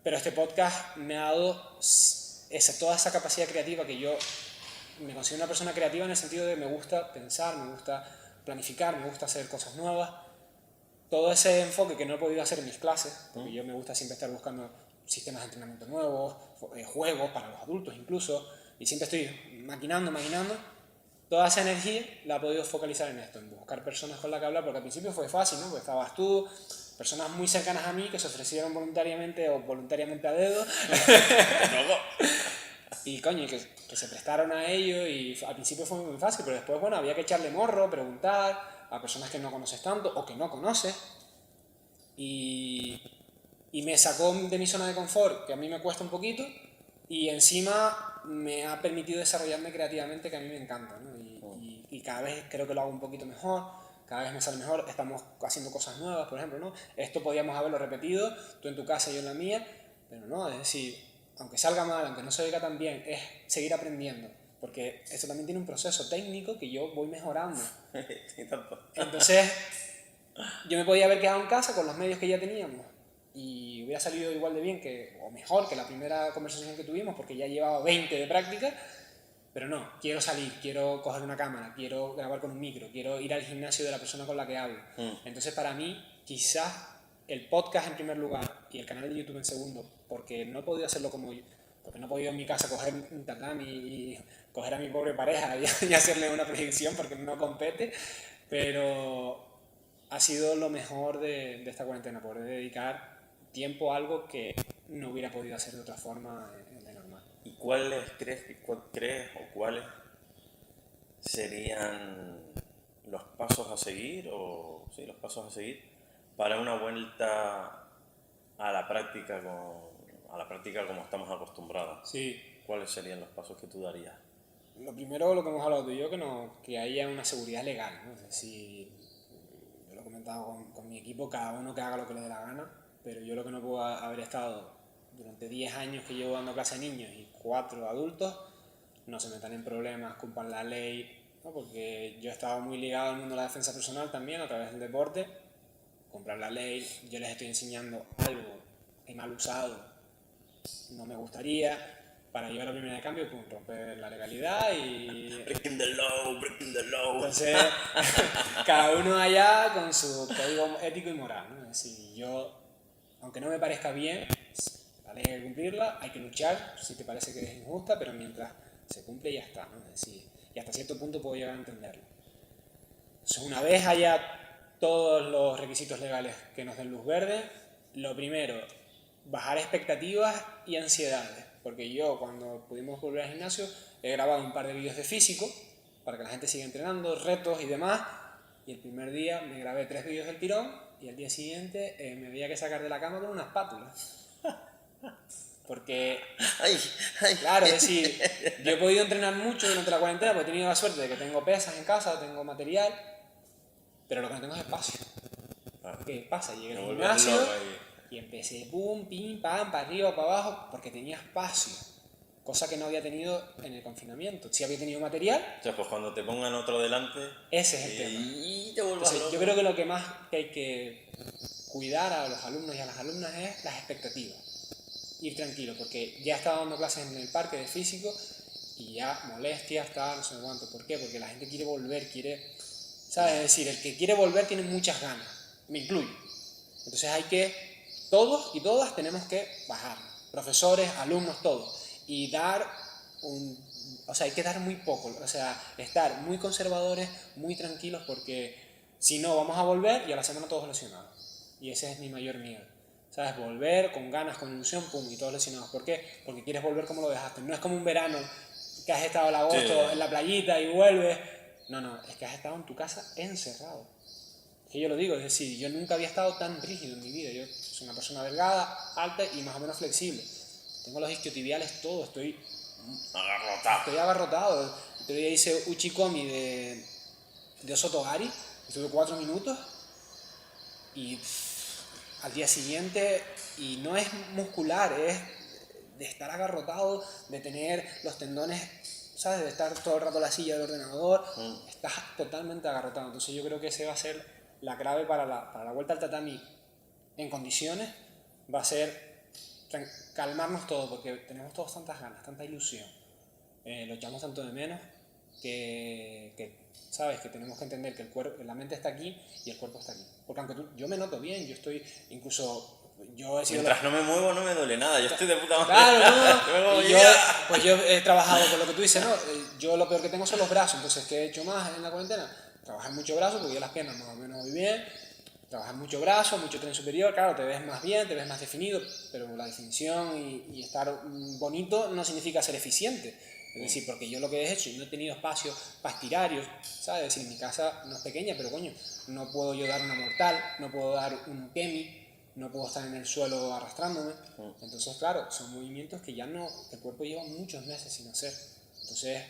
[SPEAKER 1] pero este podcast me ha dado toda esa capacidad creativa que yo me considero una persona creativa en el sentido de me gusta pensar, me gusta planificar, me gusta hacer cosas nuevas, todo ese enfoque que no he podido hacer en mis clases, porque yo me gusta siempre estar buscando sistemas de entrenamiento nuevos, juegos para los adultos incluso, y siempre estoy maquinando, toda esa energía la he podido focalizar en esto, en buscar personas con las que hablar, porque al principio fue fácil, ¿no? Porque estabas tú, personas muy cercanas a mí que se ofrecieron voluntariamente o voluntariamente a dedo. Y coño, que se prestaron a ello y al principio fue muy fácil, pero después, bueno, había que echarle morro, preguntar a personas que no conoces tanto o que no conoces. Y, y me sacó de mi zona de confort, que a mí me cuesta un poquito, y encima me ha permitido desarrollarme creativamente, que a mí me encanta, ¿no? Y cada vez creo que lo hago un poquito mejor, cada vez me sale mejor, estamos haciendo cosas nuevas, por ejemplo, ¿no? Esto podíamos haberlo repetido, tú en tu casa y yo en la mía, pero no, es decir, aunque salga mal, aunque no se oiga tan bien, es seguir aprendiendo, porque esto también tiene un proceso técnico que yo voy mejorando. Entonces, yo me podía haber quedado en casa con los medios que ya teníamos y hubiera salido igual de bien que, o mejor que la primera conversación que tuvimos, porque ya llevaba 20 de práctica, pero no, quiero salir, quiero coger una cámara, quiero grabar con un micro, quiero ir al gimnasio de la persona con la que hablo. Entonces, para mí, quizás el podcast en primer lugar y el canal de YouTube en segundo, porque no he podido hacerlo como yo, porque no he podido en mi casa coger un tatami y coger a mi pobre pareja y hacerle una proyección porque no compete, pero ha sido lo mejor de esta cuarentena, poder dedicar tiempo a algo que no hubiera podido hacer de otra forma de normal.
[SPEAKER 2] ¿Y crees o cuáles serían los pasos a seguir, o sí, los pasos a seguir para una vuelta a la práctica a la práctica como estamos acostumbrados?
[SPEAKER 1] Sí,
[SPEAKER 2] ¿Cuáles serían los pasos que tú darías?
[SPEAKER 1] lo primero, lo que hemos hablado tú y yo, que haya una seguridad legal, ¿no? Es decir, yo lo he comentado con mi equipo, cada uno que haga lo que le dé la gana, pero yo lo que no puedo haber estado durante 10 años que llevo dando clase a niños y 4 adultos, no se metan en problemas, culpan la ley, ¿no? Porque yo he estado muy ligado al mundo de la defensa personal también a través del deporte, comprar la ley, yo les estoy enseñando algo que mal usado, no me gustaría, para llevar la primera de cambio, pues romper la legalidad y...
[SPEAKER 2] Breaking the law, breaking the law.
[SPEAKER 1] Entonces, cada uno allá con su código ético y moral, ¿no? Es decir, yo, aunque no me parezca bien, la ley hay que cumplirla, hay que luchar si te parece que es injusta, pero mientras se cumple ya está, ¿no? Es decir, y hasta cierto punto puedo llegar a entenderlo. Entonces, una vez haya todos los requisitos legales que nos den luz verde, lo primero, bajar expectativas y ansiedades. Porque yo, cuando pudimos volver al gimnasio, he grabado un par de vídeos de físico para que la gente siga entrenando, retos y demás. Y el primer día me grabé 3 vídeos del tirón y al día siguiente me había que sacar de la cama con una espátula. Porque,
[SPEAKER 2] Ay, ay.
[SPEAKER 1] claro, es decir, yo he podido entrenar mucho durante la cuarentena porque he tenido la suerte de que tengo pesas en casa, tengo material, pero lo que no tengo es espacio. ¿Qué pasa? Llegué al gimnasio y empecé pum, pim, pam, para arriba, para abajo, porque tenía espacio. Cosa que no había tenido en el confinamiento. Sí había tenido material,
[SPEAKER 2] O sea, pues cuando te pongan otro delante
[SPEAKER 1] ese es el tema.
[SPEAKER 2] y te vuelvas
[SPEAKER 1] Entonces,
[SPEAKER 2] loco.
[SPEAKER 1] yo creo que lo que más que hay que cuidar a los alumnos y a las alumnas es las expectativas. Ir tranquilo, porque ya estaba dando clases en el parque de físico y ya molestias, tal, no sé cuánto. ¿Por qué? Porque la gente quiere volver, ¿sabes? Es decir, el que quiere volver tiene muchas ganas, me incluyo. Entonces hay que, todos y todas tenemos que bajar, profesores, alumnos, todos, y dar o sea, hay que dar muy poco, o sea, estar muy conservadores, muy tranquilos, porque si no vamos a volver y a la semana todos lesionados. Y ese es mi mayor miedo. ¿Sabes? Volver con ganas, con ilusión, pum, y todos lesionados. ¿Por qué? Porque quieres volver como lo dejaste. No es como un verano que has estado en agosto en la playita y vuelves. No, no, es que has estado en tu casa encerrado. Que yo lo digo, es decir, yo nunca había estado tan rígido en mi vida. Yo soy una persona delgada, alta y más o menos flexible. Tengo los isquiotibiales todo, estoy agarrotado. El otro día hice uchikomi de Osotogari, estuve 4 minutos y al día siguiente, y no es muscular, es de estar agarrotado, de tener los tendones, ¿sabes? De estar todo el rato en la silla del ordenador, estás totalmente agarrotado. Entonces yo creo que ese va a ser la clave para la vuelta al tatami en condiciones, va a ser calmarnos todos, porque tenemos todos tantas ganas, tanta ilusión, lo echamos tanto de menos que sabes que tenemos que entender que la mente está aquí y el cuerpo está aquí. Porque aunque yo me noto bien, yo estoy incluso yo he sido...
[SPEAKER 2] Mientras no me muevo no me duele nada, yo estoy de puta madre.
[SPEAKER 1] Claro, no. Y yo he trabajado con lo que tú dices, ¿no? Yo lo peor que tengo son los brazos, entonces, ¿qué he hecho más en la cuarentena? Trabajar mucho brazo, porque yo las piernas más o menos voy bien. Trabajar mucho brazo, mucho tren superior, claro, te ves más bien, te ves más definido, pero la definición y estar bonito no significa ser eficiente. Es decir, porque yo lo que he hecho, no he tenido espacio para estirar, ¿sabes? Es decir, mi casa no es pequeña, pero coño, no puedo yo dar una mortal, no puedo dar un kemi, no puedo estar en el suelo arrastrándome. Entonces, claro, son movimientos que ya no, que el cuerpo lleva muchos meses sin hacer. Entonces,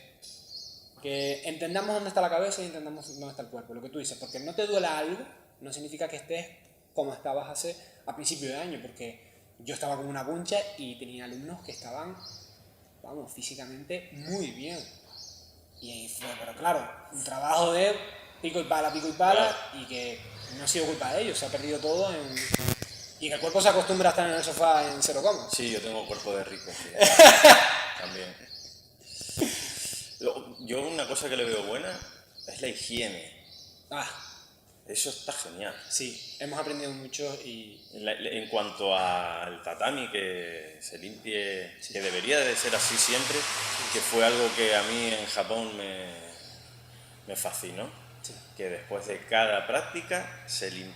[SPEAKER 1] que entendamos dónde está la cabeza y entendamos dónde está el cuerpo, lo que tú dices, porque no te duela algo, no significa que estés como estabas hace a principio de año, porque yo estaba con una puncha y tenía alumnos que estaban, vamos, físicamente muy bien. Y fue, pero claro, un trabajo de pico y pala, y que no ha sido culpa de ellos, se ha perdido todo y que el cuerpo se acostumbra a estar en el sofá en 0 coma.
[SPEAKER 2] Sí, yo tengo cuerpo de rico, sí. También. Yo una cosa que le veo buena es la higiene. Eso está genial.
[SPEAKER 1] Sí, hemos aprendido mucho y...
[SPEAKER 2] En cuanto al tatami, que se limpie, que debería de ser así siempre, que fue algo que a mí en Japón me fascinó, que después de cada práctica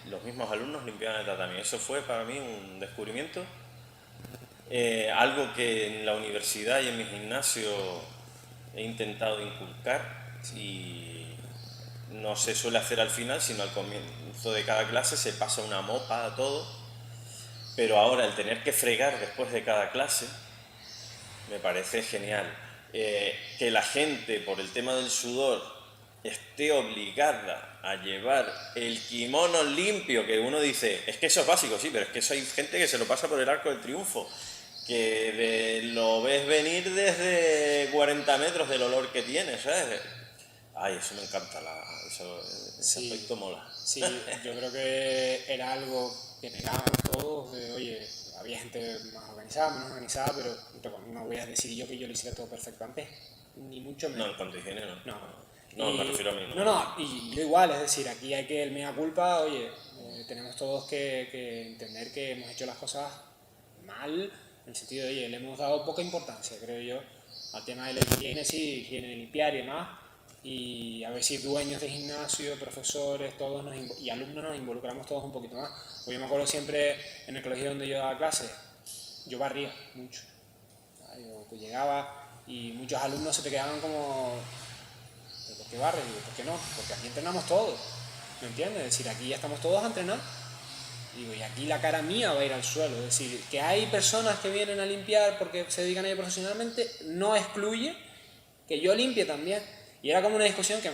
[SPEAKER 2] los mismos alumnos limpiaban el tatami. Eso fue para mí un descubrimiento, algo que en la universidad y en mi gimnasio he intentado inculcar y no se suele hacer al final, sino al comienzo de cada clase se pasa una mopa a todo, pero ahora el tener que fregar después de cada clase me parece genial. Que la gente, por el tema del sudor, esté obligada a llevar el kimono limpio, que uno dice, es que eso es básico, sí, pero es que eso hay gente que se lo pasa por el arco del triunfo, que lo ves venir desde 40 metros del olor que tiene, ¿sabes? Ay, eso me encanta, ese aspecto mola.
[SPEAKER 1] Sí, yo creo que era algo que pegábamos todos, oye, había gente más organizada, menos organizada, pero no voy a decir yo que yo lo hiciera todo perfecto antes, ni mucho menos.
[SPEAKER 2] No, en cuanto a higiene no.
[SPEAKER 1] No,
[SPEAKER 2] me refiero a mí.
[SPEAKER 1] No, y yo igual, es decir, aquí hay que el mea culpa, oye, tenemos todos que entender que hemos hecho las cosas mal, en el sentido de, oye, le hemos dado poca importancia, creo yo, al tema de la higiene, sí, higiene de limpiar y demás, y a ver si dueños de gimnasio, profesores, todos y alumnos nos involucramos todos un poquito más. Pues yo me acuerdo siempre en el colegio donde yo daba clases, yo barría mucho. Yo llegaba y muchos alumnos se te quedaban como, ¿pero por qué barres? Digo, ¿por qué no? Porque aquí entrenamos todos, ¿me entiendes? Es decir, aquí ya estamos todos a entrenar. Digo, y aquí la cara mía va a ir al suelo. Es decir, que hay personas que vienen a limpiar porque se dedican a ello profesionalmente, no excluye que yo limpie también. Y era como una discusión que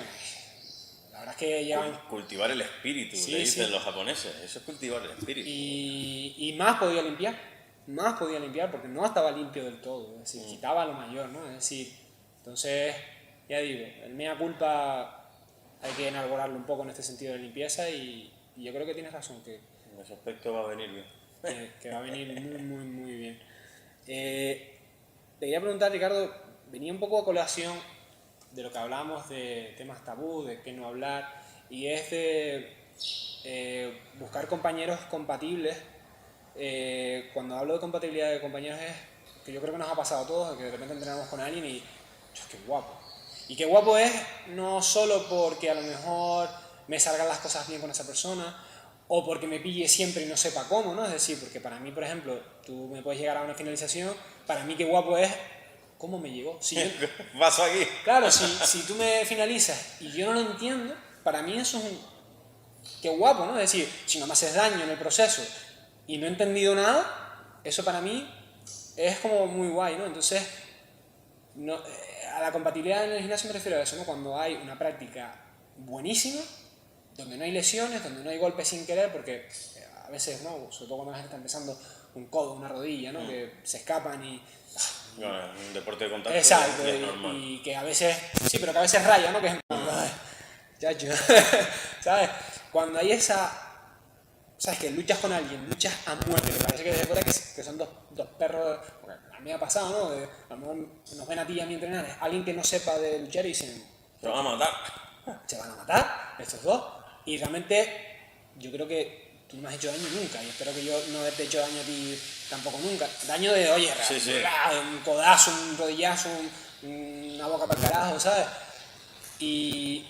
[SPEAKER 1] la verdad es que ya...
[SPEAKER 2] Cultivar el espíritu, le dicen los japoneses. Eso es cultivar el espíritu.
[SPEAKER 1] Y más podía limpiar porque no estaba limpio del todo. Es decir, quitaba lo mayor, ¿no? Es decir, entonces, ya digo, el mea culpa hay que enarbolarlo un poco en este sentido de limpieza y yo creo que tienes razón, que
[SPEAKER 2] en ese aspecto va a venir bien.
[SPEAKER 1] Que va a venir muy bien. Te quería preguntar, Ricardo, venía un poco a colación de lo que hablábamos de temas tabú, de qué no hablar, y es de buscar compañeros compatibles. Cuando hablo de compatibilidad de compañeros es que yo creo que nos ha pasado a todos, que de repente entrenamos con alguien y qué guapo. Y qué guapo es no solo porque a lo mejor me salgan las cosas bien con esa persona, o porque me pille siempre y no sepa cómo, ¿no? Es decir, porque para mí, por ejemplo, tú me puedes llegar a una finalización, para mí qué guapo es cómo me llegó.
[SPEAKER 2] ¿Qué pasó aquí?
[SPEAKER 1] Claro, si tú me finalizas y yo no lo entiendo, para mí eso es qué guapo, ¿no? Es decir, si no me haces daño en el proceso y no he entendido nada, eso para mí es como muy guay, ¿no? Entonces, a la compatibilidad en el gimnasio me refiero a eso, ¿no? Cuando hay una práctica buenísima, donde no hay lesiones, donde no hay golpes sin querer, porque a veces, ¿no? Sobre todo cuando la gente está empezando un codo, una rodilla, ¿no? Que se escapan y...
[SPEAKER 2] No, un deporte de contacto.
[SPEAKER 1] Exacto,
[SPEAKER 2] es normal.
[SPEAKER 1] y que a veces, sí, pero que a veces raya, ¿no? Que es chacho, ¿sabes? Cuando hay esa, ¿sabes? Que luchas con alguien, luchas a muerte, me parece que desde fuera que son dos perros, porque a mí me ha pasado, ¿no? A lo mejor nos ven a ti y a mí entrenar, es alguien que no sepa de luchar y dicen,
[SPEAKER 2] te van a matar.
[SPEAKER 1] Se van a matar estos dos. Y realmente yo creo que tú no me has hecho daño nunca, y espero que yo no haberte hecho daño a ti tampoco nunca. Daño de, oye,
[SPEAKER 2] Sí, sí.
[SPEAKER 1] un codazo, un rodillazo, una boca para el carajo, ¿sabes? Y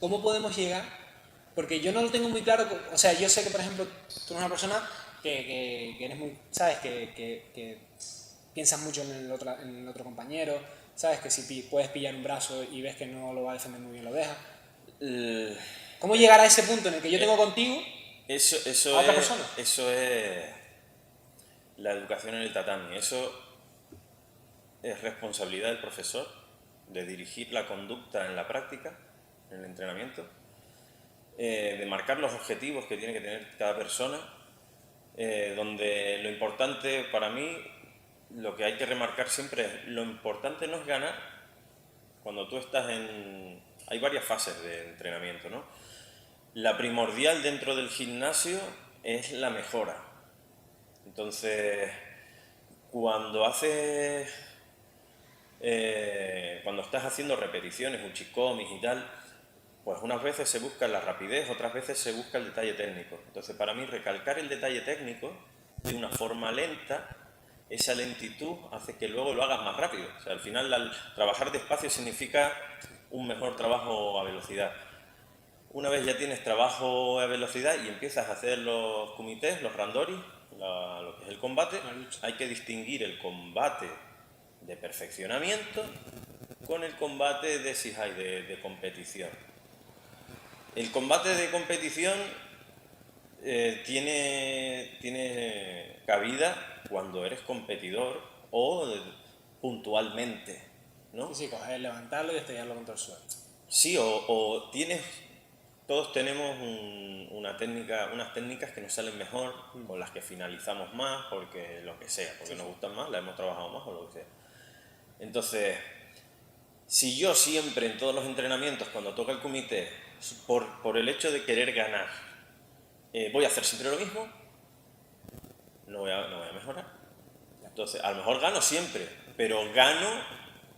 [SPEAKER 1] ¿cómo podemos llegar? Porque yo no lo tengo muy claro, o sea, yo sé que, por ejemplo, tú eres una persona que eres muy, ¿sabes? Que piensas mucho en el otro compañero, ¿sabes? Que si puedes pillar un brazo y ves que no lo va a defender muy bien, lo dejas.
[SPEAKER 2] Eh,
[SPEAKER 1] ¿Cómo llegar a ese punto en el que yo tengo contigo a otra persona?
[SPEAKER 2] Eso es la educación en el tatami. Eso es responsabilidad del profesor de dirigir la conducta en la práctica, en el entrenamiento, de marcar los objetivos que tiene que tener cada persona, donde lo importante para mí, lo que hay que remarcar siempre es, lo importante no es ganar. Cuando tú estás en... Hay varias fases de entrenamiento, ¿no? La primordial dentro del gimnasio es la mejora. Entonces, cuando haces... cuando estás haciendo repeticiones, uchikomis y tal, pues unas veces se busca la rapidez, otras veces se busca el detalle técnico. Entonces, para mí, recalcar el detalle técnico de una forma lenta, esa lentitud hace que luego lo hagas más rápido. O sea, al final, trabajar despacio significa un mejor trabajo a velocidad. Una vez ya tienes trabajo a velocidad y empiezas a hacer los comités, los randori, lo que es el combate, hay que distinguir el combate de perfeccionamiento con el combate de Sihai, de competición. El combate de competición tiene cabida cuando eres competidor o puntualmente, ¿no?
[SPEAKER 1] Sí, coger, levantarlo y estrellarlo contra el suelo.
[SPEAKER 2] Sí, o tienes... Todos tenemos unas técnicas que nos salen mejor, con las que finalizamos más, porque lo que sea, porque nos gustan más, las hemos trabajado más o lo que sea. Entonces, si yo siempre en todos los entrenamientos, cuando toca el comité, por el hecho de querer ganar, voy a hacer siempre lo mismo, no voy a mejorar. Entonces, a lo mejor gano siempre, pero gano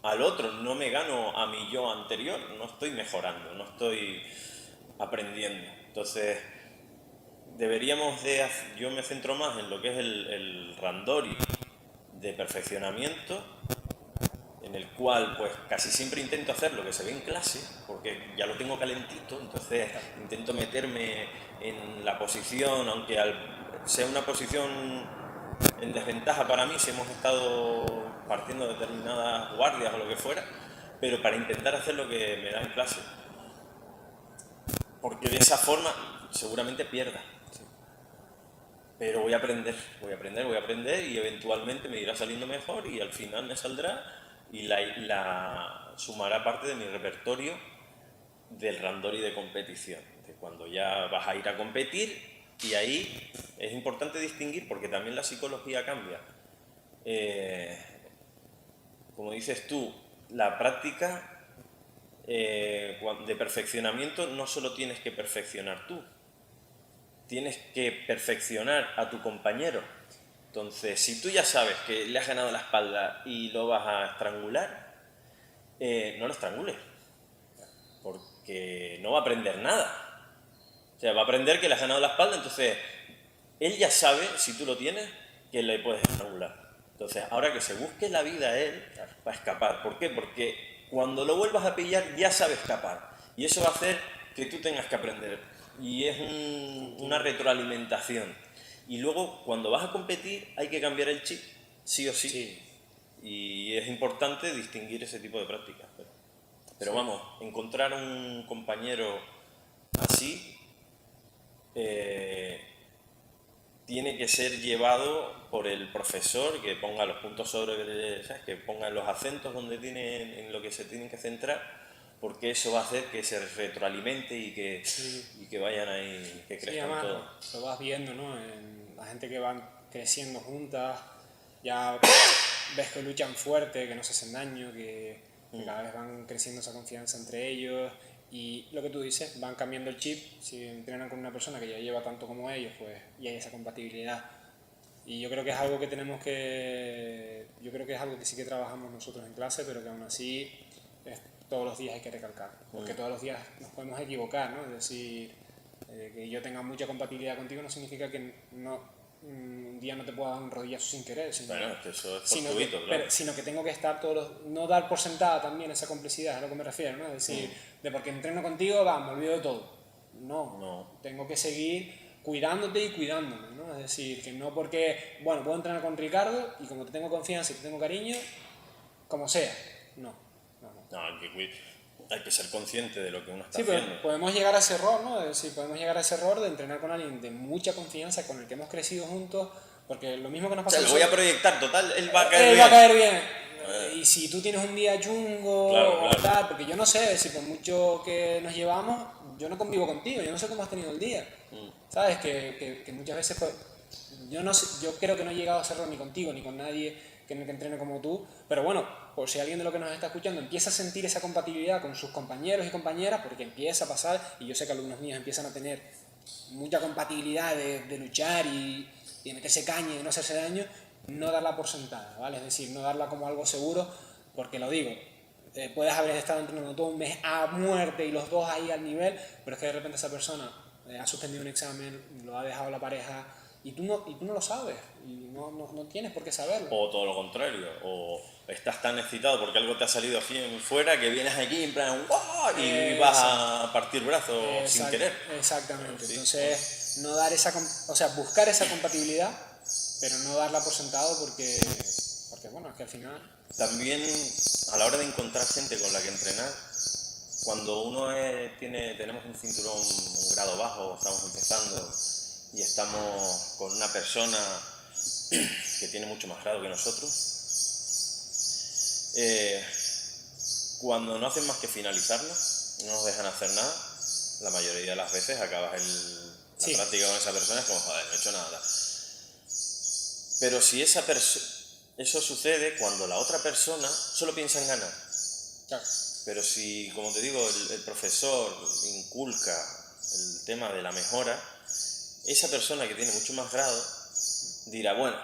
[SPEAKER 2] al otro, no me gano a mi yo anterior, no estoy mejorando, no estoy aprendiendo. Entonces, yo me centro más en lo que es el randori de perfeccionamiento, en el cual pues casi siempre intento hacer lo que se ve en clase, porque ya lo tengo calentito, entonces intento meterme en la posición, aunque sea una posición en desventaja para mí si hemos estado partiendo determinadas guardias o lo que fuera, pero para intentar hacer lo que me da en clase. Porque de esa forma seguramente pierda. Pero voy a aprender y eventualmente me irá saliendo mejor y al final me saldrá y la sumará parte de mi repertorio del randori de competición. De cuando ya vas a ir a competir y ahí es importante distinguir porque también la psicología cambia. Como dices tú, la práctica de perfeccionamiento no solo tienes que perfeccionar tú, tienes que perfeccionar a tu compañero. Entonces, si tú ya sabes que le has ganado la espalda y lo vas a estrangular, no lo estrangules, porque no va a aprender nada. O sea, va a aprender que le has ganado la espalda, entonces él ya sabe, si tú lo tienes, que le puedes estrangular. Entonces, ahora que se busque la vida él, va a escapar. ¿Por qué? Porque cuando lo vuelvas a pillar ya sabe escapar. Y eso va a hacer que tú tengas que aprender. Y es una retroalimentación. Y luego, cuando vas a competir, hay que cambiar el chip, sí o sí.
[SPEAKER 1] Sí.
[SPEAKER 2] Y es importante distinguir ese tipo de prácticas. Pero vamos, encontrar un compañero así tiene que ser llevado por el profesor, que ponga los puntos sobre, ¿sabes? Que ponga los acentos donde tienen, en lo que se tienen que centrar, porque eso va a hacer que se retroalimente y que vayan ahí, que crezcan
[SPEAKER 1] además,
[SPEAKER 2] todos.
[SPEAKER 1] lo vas viendo, ¿no? En la gente que van creciendo juntas, ya ves que luchan fuerte, que no se hacen daño, que cada vez van creciendo esa confianza entre ellos y lo que tú dices, van cambiando el chip. Si entrenan con una persona que ya lleva tanto como ellos, pues y hay esa compatibilidad. Y yo creo que es algo que yo creo que es algo que sí que trabajamos nosotros en clase, pero que aún así todos los días hay que recalcar, porque todos los días nos podemos equivocar, ¿no? Es decir, Que yo tenga mucha compatibilidad contigo no significa que un día no te pueda dar un rodillazo sin querer,
[SPEAKER 2] Bueno, es que eso es fortuito, claro.
[SPEAKER 1] sino que tengo que estar no dar por sentada también esa complicidad, es a lo que me refiero, ¿no? Es decir, de porque entreno contigo, va, me olvido de todo. No, tengo que seguir cuidándote y cuidándome, ¿no? Es decir, que no porque, bueno, puedo entrenar con Ricardo y como te tengo confianza y te tengo cariño, como sea, no.
[SPEAKER 2] No, hay que ser consciente de lo que uno está
[SPEAKER 1] Sí, pero
[SPEAKER 2] haciendo.
[SPEAKER 1] podemos llegar a ese error, ¿no? Es decir, podemos llegar a ese error de entrenar con alguien de mucha confianza, con el que hemos crecido juntos, porque lo mismo que nos
[SPEAKER 2] O
[SPEAKER 1] pasa
[SPEAKER 2] sea,
[SPEAKER 1] a
[SPEAKER 2] lo voy a
[SPEAKER 1] nosotros,
[SPEAKER 2] proyectar, total, él va a caer
[SPEAKER 1] él
[SPEAKER 2] bien.
[SPEAKER 1] va a caer bien. Y si tú tienes un día chungo
[SPEAKER 2] Claro,
[SPEAKER 1] o
[SPEAKER 2] claro.
[SPEAKER 1] tal, porque yo no sé, si por mucho que nos llevamos, yo no convivo contigo, yo no sé cómo has tenido el día. ¿Sabes? Que muchas veces, pues, yo creo que no he llegado a hacerlo ni contigo, ni con nadie que entrene como tú, pero bueno, por si alguien de lo que nos está escuchando empieza a sentir esa compatibilidad con sus compañeros y compañeras, porque empieza a pasar, y yo sé que alumnos míos empiezan a tener mucha compatibilidad de luchar y de meterse caña y no hacerse daño, no darla por sentada, ¿vale? Es decir, no darla como algo seguro, porque lo digo, puedes haber estado entrenando todo un mes a muerte y los dos ahí al nivel, pero es que de repente esa persona ha suspendido un examen, lo ha dejado la pareja y tú no lo sabes y no tienes por qué saberlo.
[SPEAKER 2] O todo lo contrario, o estás tan excitado porque algo te ha salido así en fuera que vienes aquí en plan ¡guau! Y vas a partir brazos sin querer.
[SPEAKER 1] Exactamente,
[SPEAKER 2] Sí.
[SPEAKER 1] entonces no dar o sea, buscar esa compatibilidad, pero no darla por sentado porque bueno, es que al final...
[SPEAKER 2] También a la hora de encontrar gente con la que entrenar, cuando uno tenemos un cinturón, un grado bajo, estamos empezando y estamos con una persona que tiene mucho más grado que nosotros, cuando no hacen más que finalizarnos, no nos dejan hacer nada, la mayoría de las veces acabas la práctica con esa persona, es como, joder, no he hecho nada. Pero si eso sucede cuando la otra persona solo piensa en ganar.
[SPEAKER 1] Claro.
[SPEAKER 2] Pero si, como te digo, el profesor inculca el tema de la mejora, esa persona que tiene mucho más grado dirá, bueno,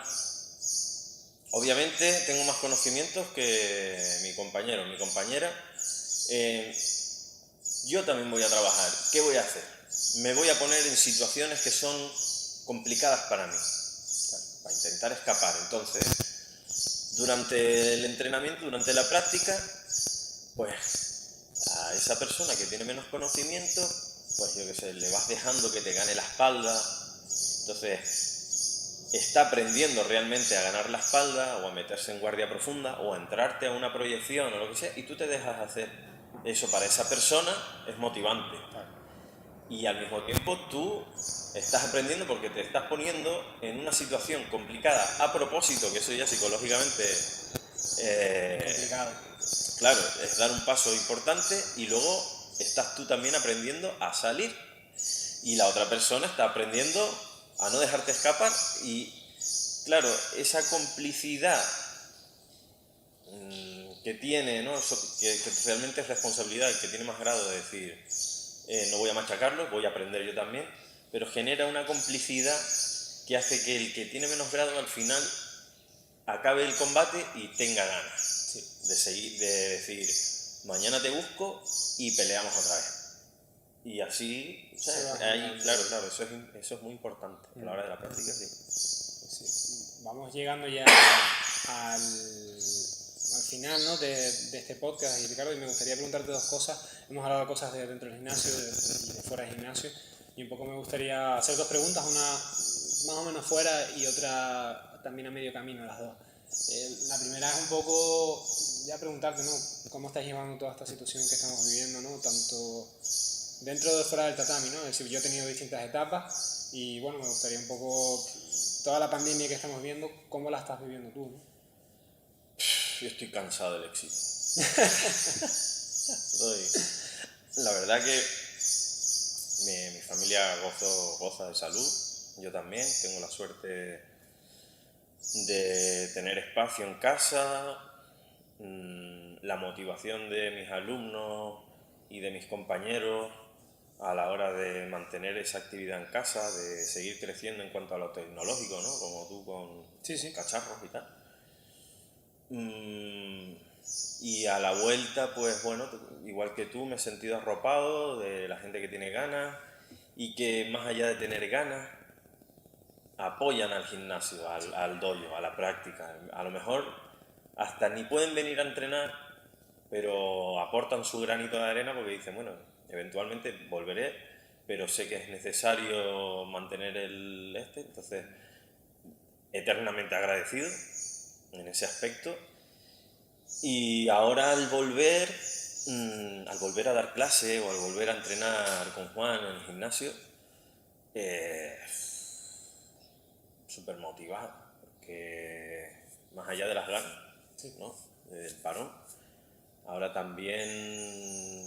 [SPEAKER 2] obviamente tengo más conocimientos que mi compañero, mi compañera, yo también voy a trabajar. ¿Qué voy a hacer? Me voy a poner en situaciones que son complicadas para mí, para intentar escapar. Entonces, durante el entrenamiento, durante la práctica, pues a esa persona que tiene menos conocimiento, pues yo qué sé, le vas dejando que te gane la espalda. Entonces, está aprendiendo realmente a ganar la espalda o a meterse en guardia profunda o a entrarte a una proyección o lo que sea, y tú te dejas hacer. Eso para esa persona es motivante. Y al mismo tiempo tú estás aprendiendo porque te estás poniendo en una situación complicada a propósito, que eso ya psicológicamente...
[SPEAKER 1] complicado.
[SPEAKER 2] Claro, es dar un paso importante y luego estás tú también aprendiendo a salir y la otra persona está aprendiendo a no dejarte escapar y claro, esa complicidad que tiene, ¿no? que realmente es responsabilidad, el que tiene más grado de decir no voy a machacarlo, voy a aprender yo también, pero genera una complicidad que hace que el que tiene menos grado al final acabe el combate y tenga ganas de seguir, de decir mañana te busco y peleamos otra vez. Y así, o sea, claro, eso es muy importante a la hora de la práctica.
[SPEAKER 1] Sí. Vamos llegando ya al final, ¿no? de este podcast, y Ricardo, y me gustaría preguntarte dos cosas. Hemos hablado de cosas de dentro del gimnasio y de fuera del gimnasio, y un poco me gustaría hacer dos preguntas, una más o menos fuera y otra también a medio camino, las dos. La primera es un poco ya preguntarte, ¿no? ¿Cómo estás llevando toda esta situación que estamos viviendo, ¿no? Tanto dentro de fuera del tatami, ¿no? Es decir, yo he tenido distintas etapas y bueno, me gustaría un poco toda la pandemia que estamos viendo, ¿cómo la estás viviendo tú, ¿no?
[SPEAKER 2] Yo estoy cansado del éxito. La verdad que mi familia goza de salud, yo también, tengo la suerte de tener espacio en casa, la motivación de mis alumnos y de mis compañeros a la hora de mantener esa actividad en casa, de seguir creciendo en cuanto a lo tecnológico, ¿no? Como tú con cacharros y tal. Y a la vuelta, pues bueno, igual que tú, me he sentido arropado de la gente que tiene ganas y que más allá de tener ganas, apoyan al gimnasio, al dojo, a la práctica. A lo mejor hasta ni pueden venir a entrenar, pero aportan su granito de arena porque dicen, bueno, eventualmente volveré, pero sé que es necesario mantener entonces eternamente agradecido en ese aspecto. Y ahora al volver a dar clase o al volver a entrenar con Juan en el gimnasio, súper motivado, porque más allá de las ganas, ¿no? Del parón, ahora también,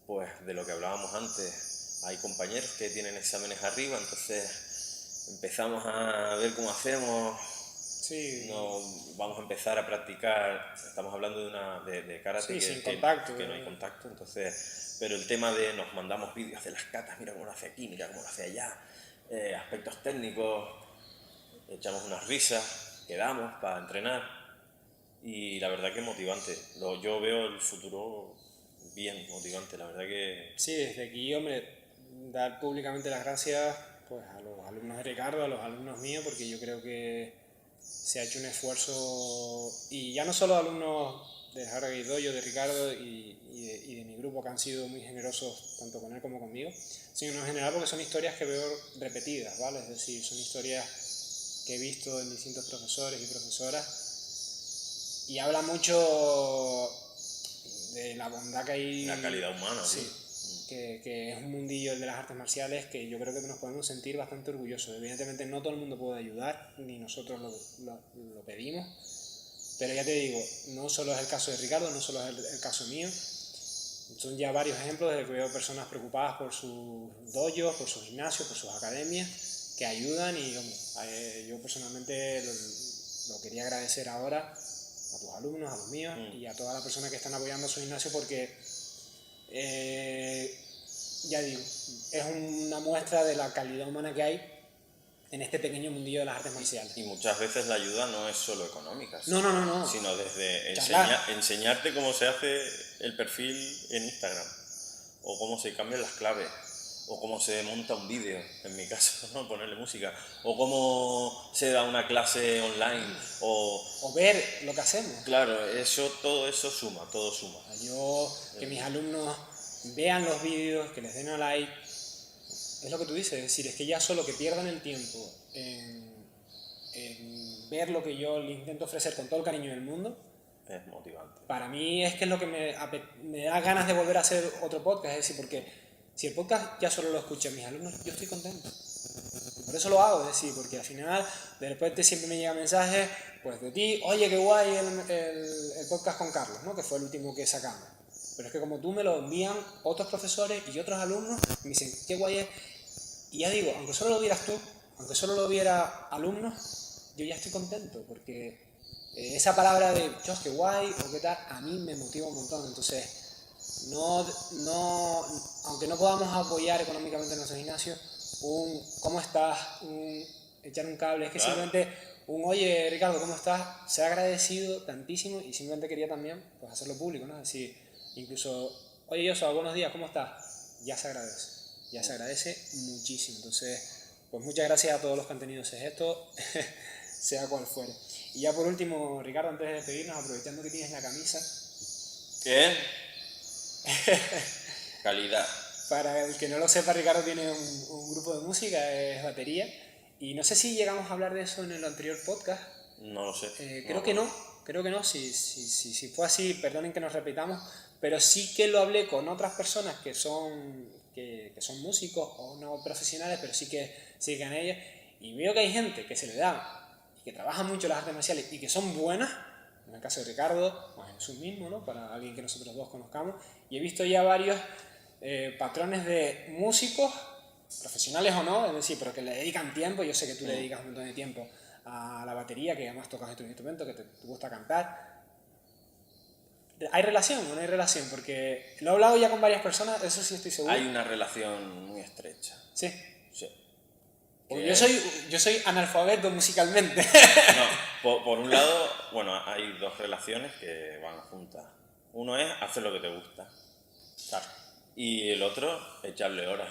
[SPEAKER 2] pues de lo que hablábamos antes, hay compañeros que tienen exámenes arriba, entonces empezamos a ver cómo hacemos.
[SPEAKER 1] Sí.
[SPEAKER 2] No, vamos a empezar a practicar, estamos hablando de karate
[SPEAKER 1] Sí, sin contacto,
[SPEAKER 2] que no hay contacto, entonces, pero el tema de nos mandamos vídeos de las katas, mira cómo lo hace aquí, mira cómo lo hace allá, aspectos técnicos, echamos unas risas, quedamos para entrenar y la verdad que es motivante. Yo veo el futuro bien motivante, la verdad que...
[SPEAKER 1] Sí, desde aquí, hombre, dar públicamente las gracias pues, a los alumnos de Ricardo, a los alumnos míos, porque yo creo que se ha hecho un esfuerzo, y ya no solo alumnos de Harrogate Dojo, de Ricardo y de mi grupo, que han sido muy generosos tanto con él como conmigo, sino en general porque son historias que veo repetidas, ¿vale? Es decir, son historias que he visto en distintos profesores y profesoras, y habla mucho de la bondad que hay...
[SPEAKER 2] La calidad humana,
[SPEAKER 1] sí, que es un mundillo el de las artes marciales que yo creo que nos podemos sentir bastante orgullosos. Evidentemente no todo el mundo puede ayudar, ni nosotros lo pedimos, pero ya te digo, no solo es el caso de Ricardo, no solo es el caso mío, son ya varios ejemplos de que veo personas preocupadas por sus dojos, por sus gimnasios, por sus academias, que ayudan y hombre, yo personalmente lo quería agradecer ahora a tus alumnos, a los míos y a todas las personas que están apoyando a su gimnasio porque ya digo, es una muestra de la calidad humana que hay en este pequeño mundillo de las artes marciales.
[SPEAKER 2] Y muchas veces la ayuda no es solo económica,
[SPEAKER 1] no.
[SPEAKER 2] sino desde
[SPEAKER 1] Charlar.
[SPEAKER 2] enseñarte cómo se hace el perfil en Instagram, o cómo se cambian las claves, o cómo se monta un vídeo, en mi caso, ¿no? Ponerle música, o cómo se da una clase online,
[SPEAKER 1] o ver lo que hacemos.
[SPEAKER 2] Claro, todo eso suma, todo suma.
[SPEAKER 1] Que mis alumnos vean los vídeos, que les den a like, es lo que tú dices, es decir, es que ya solo que pierdan el tiempo en ver lo que yo les intento ofrecer con todo el cariño del mundo,
[SPEAKER 2] es motivante.
[SPEAKER 1] Para mí es que es lo que me da ganas de volver a hacer otro podcast, es decir, porque si el podcast ya solo lo escuchan mis alumnos, yo estoy contento. Por eso lo hago, es decir, porque al final de repente siempre me llegan mensajes pues de ti, oye, qué guay el podcast con Carlos, ¿no? Que fue el último que sacamos. Pero es que como tú me lo envían otros profesores y otros alumnos, me dicen, qué guay es. Y ya digo, aunque solo lo vieras tú, aunque solo lo viera alumnos, yo ya estoy contento, porque esa palabra de, Dios, qué guay, o qué tal, a mí me motiva un montón. Entonces, aunque no podamos apoyar económicamente en nuestro gimnasio, ¿cómo estás? Echar un cable, es que
[SPEAKER 2] Claro.
[SPEAKER 1] simplemente oye, Ricardo, ¿cómo estás? Se ha agradecido tantísimo y simplemente quería también pues, hacerlo público, ¿no? Es decir, incluso, oye, Joshua, buenos días, ¿cómo estás? Ya se agradece muchísimo. Entonces, pues muchas gracias a todos los que han tenido ese gesto, sea cual fuere. Y ya por último, Ricardo, antes de despedirnos, aprovechando que tienes la camisa.
[SPEAKER 2] ¿Qué? Calidad.
[SPEAKER 1] Para el que no lo sepa, Ricardo tiene un grupo de música, es batería. Y no sé si llegamos a hablar de eso en el anterior podcast.
[SPEAKER 2] No lo sé.
[SPEAKER 1] Creo que no. Si fue así, perdonen que nos repitamos, pero sí que lo hablé con otras personas que son músicos o no profesionales, pero sí que en ellas. Y veo que hay gente que se le da y que trabaja mucho las artes marciales y que son buenas, en el caso de Ricardo, o Jesús mismo, ¿no? Para alguien que nosotros dos conozcamos. Y he visto ya varios patrones de músicos, profesionales o no, es decir, pero que le dedican tiempo. Yo sé que tú le dedicas un montón de tiempo a la batería, que además tocas tu instrumento, que te gusta cantar. ¿Hay relación o no hay relación? Porque lo he hablado ya con varias personas, eso sí estoy seguro.
[SPEAKER 2] Hay una relación muy estrecha.
[SPEAKER 1] Sí.
[SPEAKER 2] Sí.
[SPEAKER 1] Yo soy analfabeto musicalmente.
[SPEAKER 2] No, por un lado, bueno, hay dos relaciones que van juntas. Uno es hacer lo que te gusta. Claro. Y el otro, echarle horas.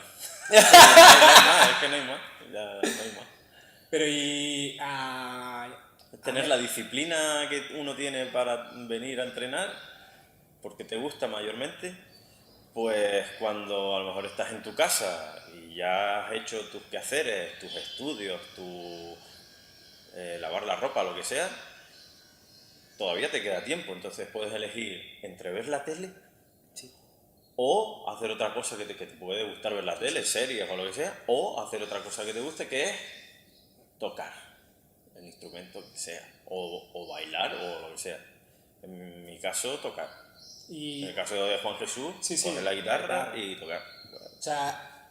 [SPEAKER 2] No hay más, es que no hay más. Ya no hay más.
[SPEAKER 1] Pero y...
[SPEAKER 2] Tener la disciplina que uno tiene para venir a entrenar, porque te gusta mayormente, pues cuando a lo mejor estás en tu casa y ya has hecho tus quehaceres, tus estudios, lavar la ropa, lo que sea, todavía te queda tiempo, entonces puedes elegir entre ver la tele
[SPEAKER 1] Sí.
[SPEAKER 2] o hacer otra cosa que te puede gustar, ver la tele, series o lo que sea, o hacer otra cosa que te guste, que es tocar el instrumento que sea, o bailar o lo que sea. En mi caso, tocar. En el caso de Juan Jesús,
[SPEAKER 1] Sí, sí,
[SPEAKER 2] coger la guitarra y tocar.
[SPEAKER 1] O sea,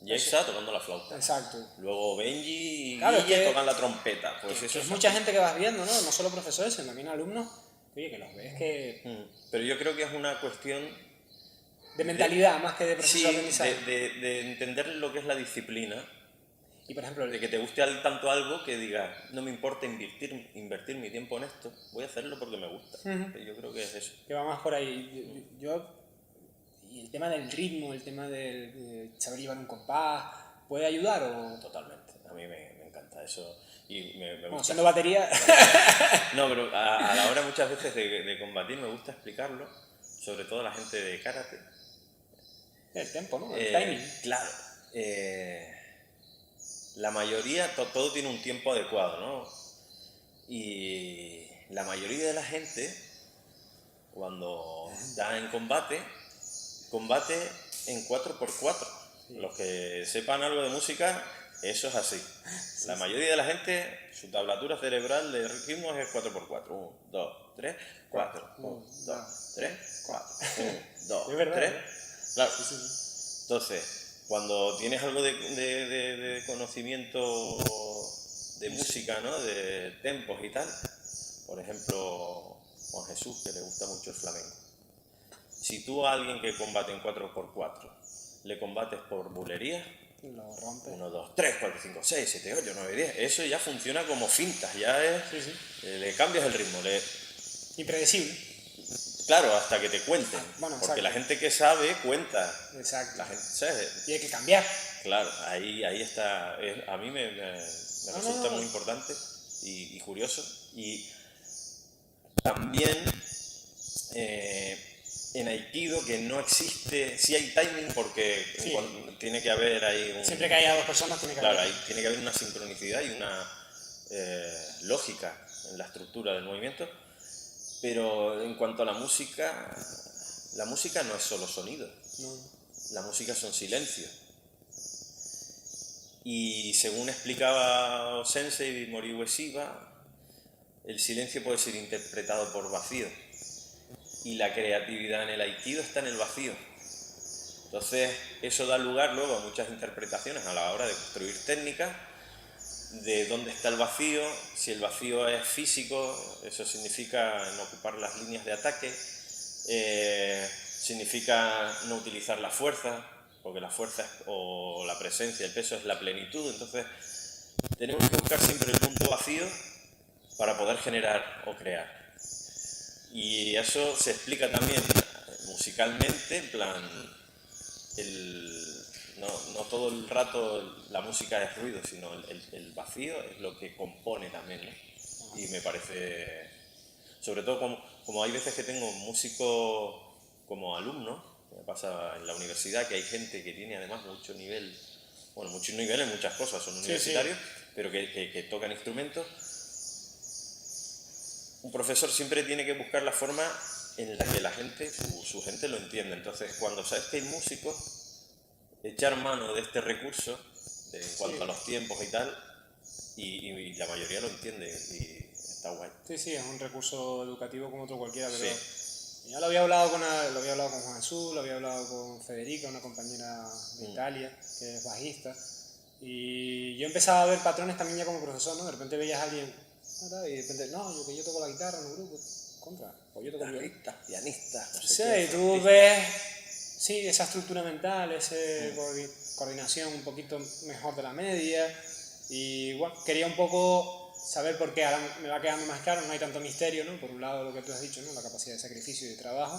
[SPEAKER 2] Yexa tocando la flauta.
[SPEAKER 1] exacto.
[SPEAKER 2] Luego Benji y
[SPEAKER 1] Claro, es
[SPEAKER 2] Guille
[SPEAKER 1] que-
[SPEAKER 2] tocan la trompeta. Pues
[SPEAKER 1] Que
[SPEAKER 2] eso
[SPEAKER 1] es mucha gente que vas viendo, ¿no? No solo profesores, sino también alumnos. Oye, que los ves que...
[SPEAKER 2] Pero yo creo que es una cuestión
[SPEAKER 1] De mentalidad, más que de
[SPEAKER 2] sí,
[SPEAKER 1] proceso de aprendizaje.
[SPEAKER 2] de entender lo que es la disciplina,
[SPEAKER 1] Y por ejemplo,
[SPEAKER 2] de que te guste tanto algo que digas, no me importa invertir mi tiempo en esto, voy a hacerlo porque me gusta. Yo creo que es eso.
[SPEAKER 1] que va más por ahí. Y el tema del ritmo, el tema de saber llevar un compás, ¿puede ayudar o...?
[SPEAKER 2] Totalmente. A mí me encanta eso. Y me
[SPEAKER 1] Bueno,
[SPEAKER 2] gusta.
[SPEAKER 1] siendo batería...
[SPEAKER 2] No, pero a la hora muchas veces de combatir me gusta explicarlo, sobre todo a la gente de karate.
[SPEAKER 1] el tempo, ¿no? El timing.
[SPEAKER 2] Claro. La mayoría, todo tiene un tiempo adecuado, ¿no? Y la mayoría de la gente, cuando está en combate en 4x4. Los que sepan algo de música, eso es así. La mayoría de la gente, su tablatura cerebral de ritmos es 4x4. 1, 2, 3, 4. 1, 2, 3, 4. 1, 2,
[SPEAKER 1] Es verdad,
[SPEAKER 2] 3.
[SPEAKER 1] ¿eh?
[SPEAKER 2] Claro. Entonces, cuando tienes algo de conocimiento de música, ¿no? De tempos y tal, por ejemplo, Juan Jesús, que le gusta mucho el flamenco. Si tú a alguien que combate en 4x4 le combates por bulería,
[SPEAKER 1] Lo rompe.
[SPEAKER 2] 1, 2, 3, 4, 5, 6, 7, 8, 9, 10, eso ya funciona como fintas, ya es, le cambias el ritmo,
[SPEAKER 1] Impredecible.
[SPEAKER 2] claro, hasta que te cuenten,
[SPEAKER 1] Bueno,
[SPEAKER 2] porque
[SPEAKER 1] exacto.
[SPEAKER 2] la gente que sabe cuenta,
[SPEAKER 1] Exacto.
[SPEAKER 2] la gente, ¿sabes?
[SPEAKER 1] Y hay que cambiar.
[SPEAKER 2] Claro, ahí está, a mí me resulta muy importante y curioso, y también en Aikido que no existe, sí hay timing porque tiene que haber ahí
[SPEAKER 1] Siempre que haya dos personas tiene que
[SPEAKER 2] claro,
[SPEAKER 1] haber...
[SPEAKER 2] ahí tiene que haber una sincronicidad y una lógica en la estructura del movimiento, pero en cuanto a la música no es solo sonido, la música son silencios. Y según explicaba Sensei Mori Ueshiba, el silencio puede ser interpretado por vacío. Y la creatividad en el Aikido está en el vacío. Entonces, eso da lugar luego a muchas interpretaciones a la hora de construir técnicas, de dónde está el vacío. Si el vacío es físico, eso significa no ocupar las líneas de ataque, significa no utilizar la fuerza, porque la fuerza o la presencia, el peso es la plenitud. Entonces, tenemos que buscar siempre el punto vacío para poder generar o crear. Y eso se explica también musicalmente, en plan, no todo el rato la música es ruido, sino el vacío es lo que compone también, ¿no? Y me parece, sobre todo como hay veces que tengo músicos como alumnos, me pasa en la universidad que hay gente que tiene además mucho nivel en muchas cosas, son universitarios, pero que tocan instrumentos. Un profesor siempre tiene que buscar la forma en la que la gente, su gente lo entienda. Entonces, cuando sabes que hay músicos, echar mano de este recurso, en cuanto a los tiempos y tal, y la mayoría lo entiende y está guay.
[SPEAKER 1] Sí, es un recurso educativo como otro cualquiera, pero
[SPEAKER 2] Sí.
[SPEAKER 1] ya lo había hablado con Juan Jesús, lo había hablado con Federica, una compañera de Italia, que es bajista, y yo empezaba a ver patrones también ya como profesor, ¿no? De repente veías a alguien, y de repente, no, yo toco la guitarra en un grupo, o yo toco el violín.
[SPEAKER 2] Pianistas, no sé
[SPEAKER 1] Sí,
[SPEAKER 2] qué,
[SPEAKER 1] y tú ves, esa estructura mental, esa coordinación un poquito mejor de la media, y bueno, quería un poco saber por qué, ahora me va quedando más claro, no hay tanto misterio, ¿no? Por un lado lo que tú has dicho, ¿no? La capacidad de sacrificio y de trabajo,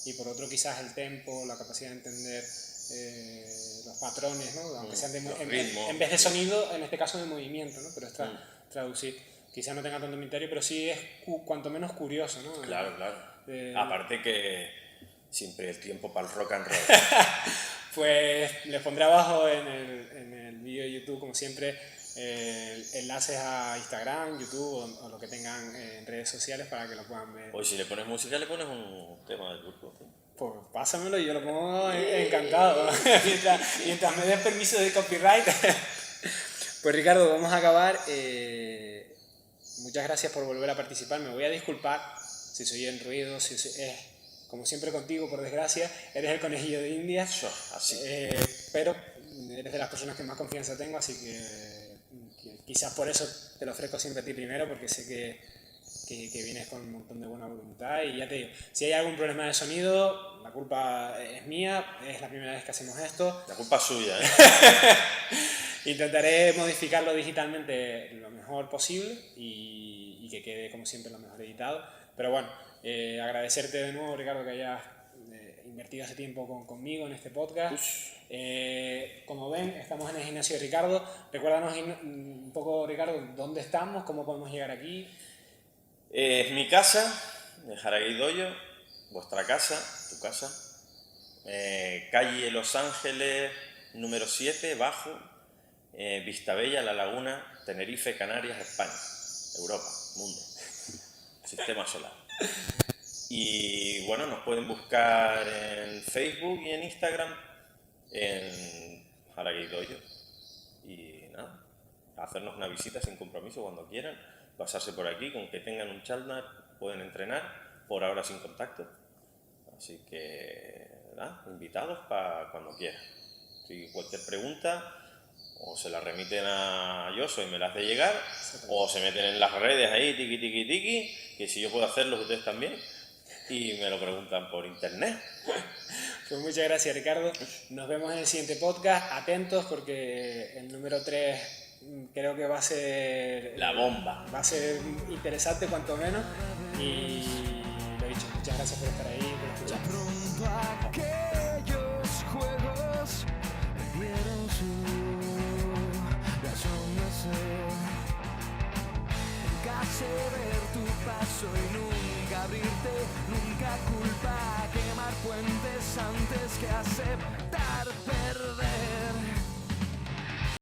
[SPEAKER 1] y por otro quizás el tempo, la capacidad de entender los patrones, ¿no? Aunque sean en vez de sonido, en este caso de movimiento, ¿no? Pero traducir. Quizás no tenga tanto misterio, pero sí es cuanto menos curioso, ¿no?
[SPEAKER 2] Claro. Aparte que siempre el tiempo para el rock and roll.
[SPEAKER 1] Pues les pondré abajo en el vídeo de YouTube, como siempre, enlaces a Instagram, YouTube o lo que tengan en redes sociales para que lo puedan ver.
[SPEAKER 2] O si le pones música, le pones un tema del grupo, ¿sí?
[SPEAKER 1] Pues pásamelo y yo lo pongo encantado. mientras me des permiso de copyright. Pues Ricardo, vamos a acabar. Muchas gracias por volver a participar. Me voy a disculpar si soy en ruido, como siempre contigo, por desgracia, eres el conejillo de Indias.
[SPEAKER 2] Así.
[SPEAKER 1] Pero eres de las personas que más confianza tengo, así que quizás por eso te lo ofrezco siempre a ti primero, porque sé que vienes con un montón de buena voluntad. Y ya te digo, si hay algún problema de sonido, la culpa es mía, es la primera vez que hacemos esto.
[SPEAKER 2] La culpa es suya, ¿eh?
[SPEAKER 1] Intentaré modificarlo digitalmente lo mejor posible y que quede como siempre lo mejor editado. Pero bueno, agradecerte de nuevo, Ricardo, que hayas invertido ese tiempo conmigo en este podcast. Como ven, estamos en el gimnasio de Ricardo. Recuérdanos un poco, Ricardo, dónde estamos, cómo podemos llegar aquí.
[SPEAKER 2] Es mi casa, Jaragay Dojo, vuestra casa, tu casa. Calle Los Ángeles, número 7, bajo. Vistabella, La Laguna, Tenerife, Canarias, España, Europa, mundo, sistema solar. Y bueno, nos pueden buscar en Facebook y en Instagram en Jaragay Dojo. Y nada, hacernos una visita sin compromiso cuando quieran, pasarse por aquí, con que tengan un chalnar, pueden entrenar, por ahora sin contacto. Así que nada, invitados para cuando quieran. Si cualquier pregunta, o se la remiten a Yoso y me las hace llegar, o se meten en las redes ahí, tiki, que si yo puedo hacerlo, ustedes también, y me lo preguntan por internet.
[SPEAKER 1] Pues muchas gracias, Ricardo. Nos vemos en el siguiente podcast. Atentos porque el número 3 creo que va a ser...
[SPEAKER 2] La bomba.
[SPEAKER 1] Va a ser interesante cuanto menos. Y lo dicho, muchas gracias por estar ahí y por escuchar.
[SPEAKER 3] Aquellos juegos vieron su razón de ser. Nunca ceder tu paso y nunca abrirte, nunca culpa, quemar puentes antes que aceptar perder.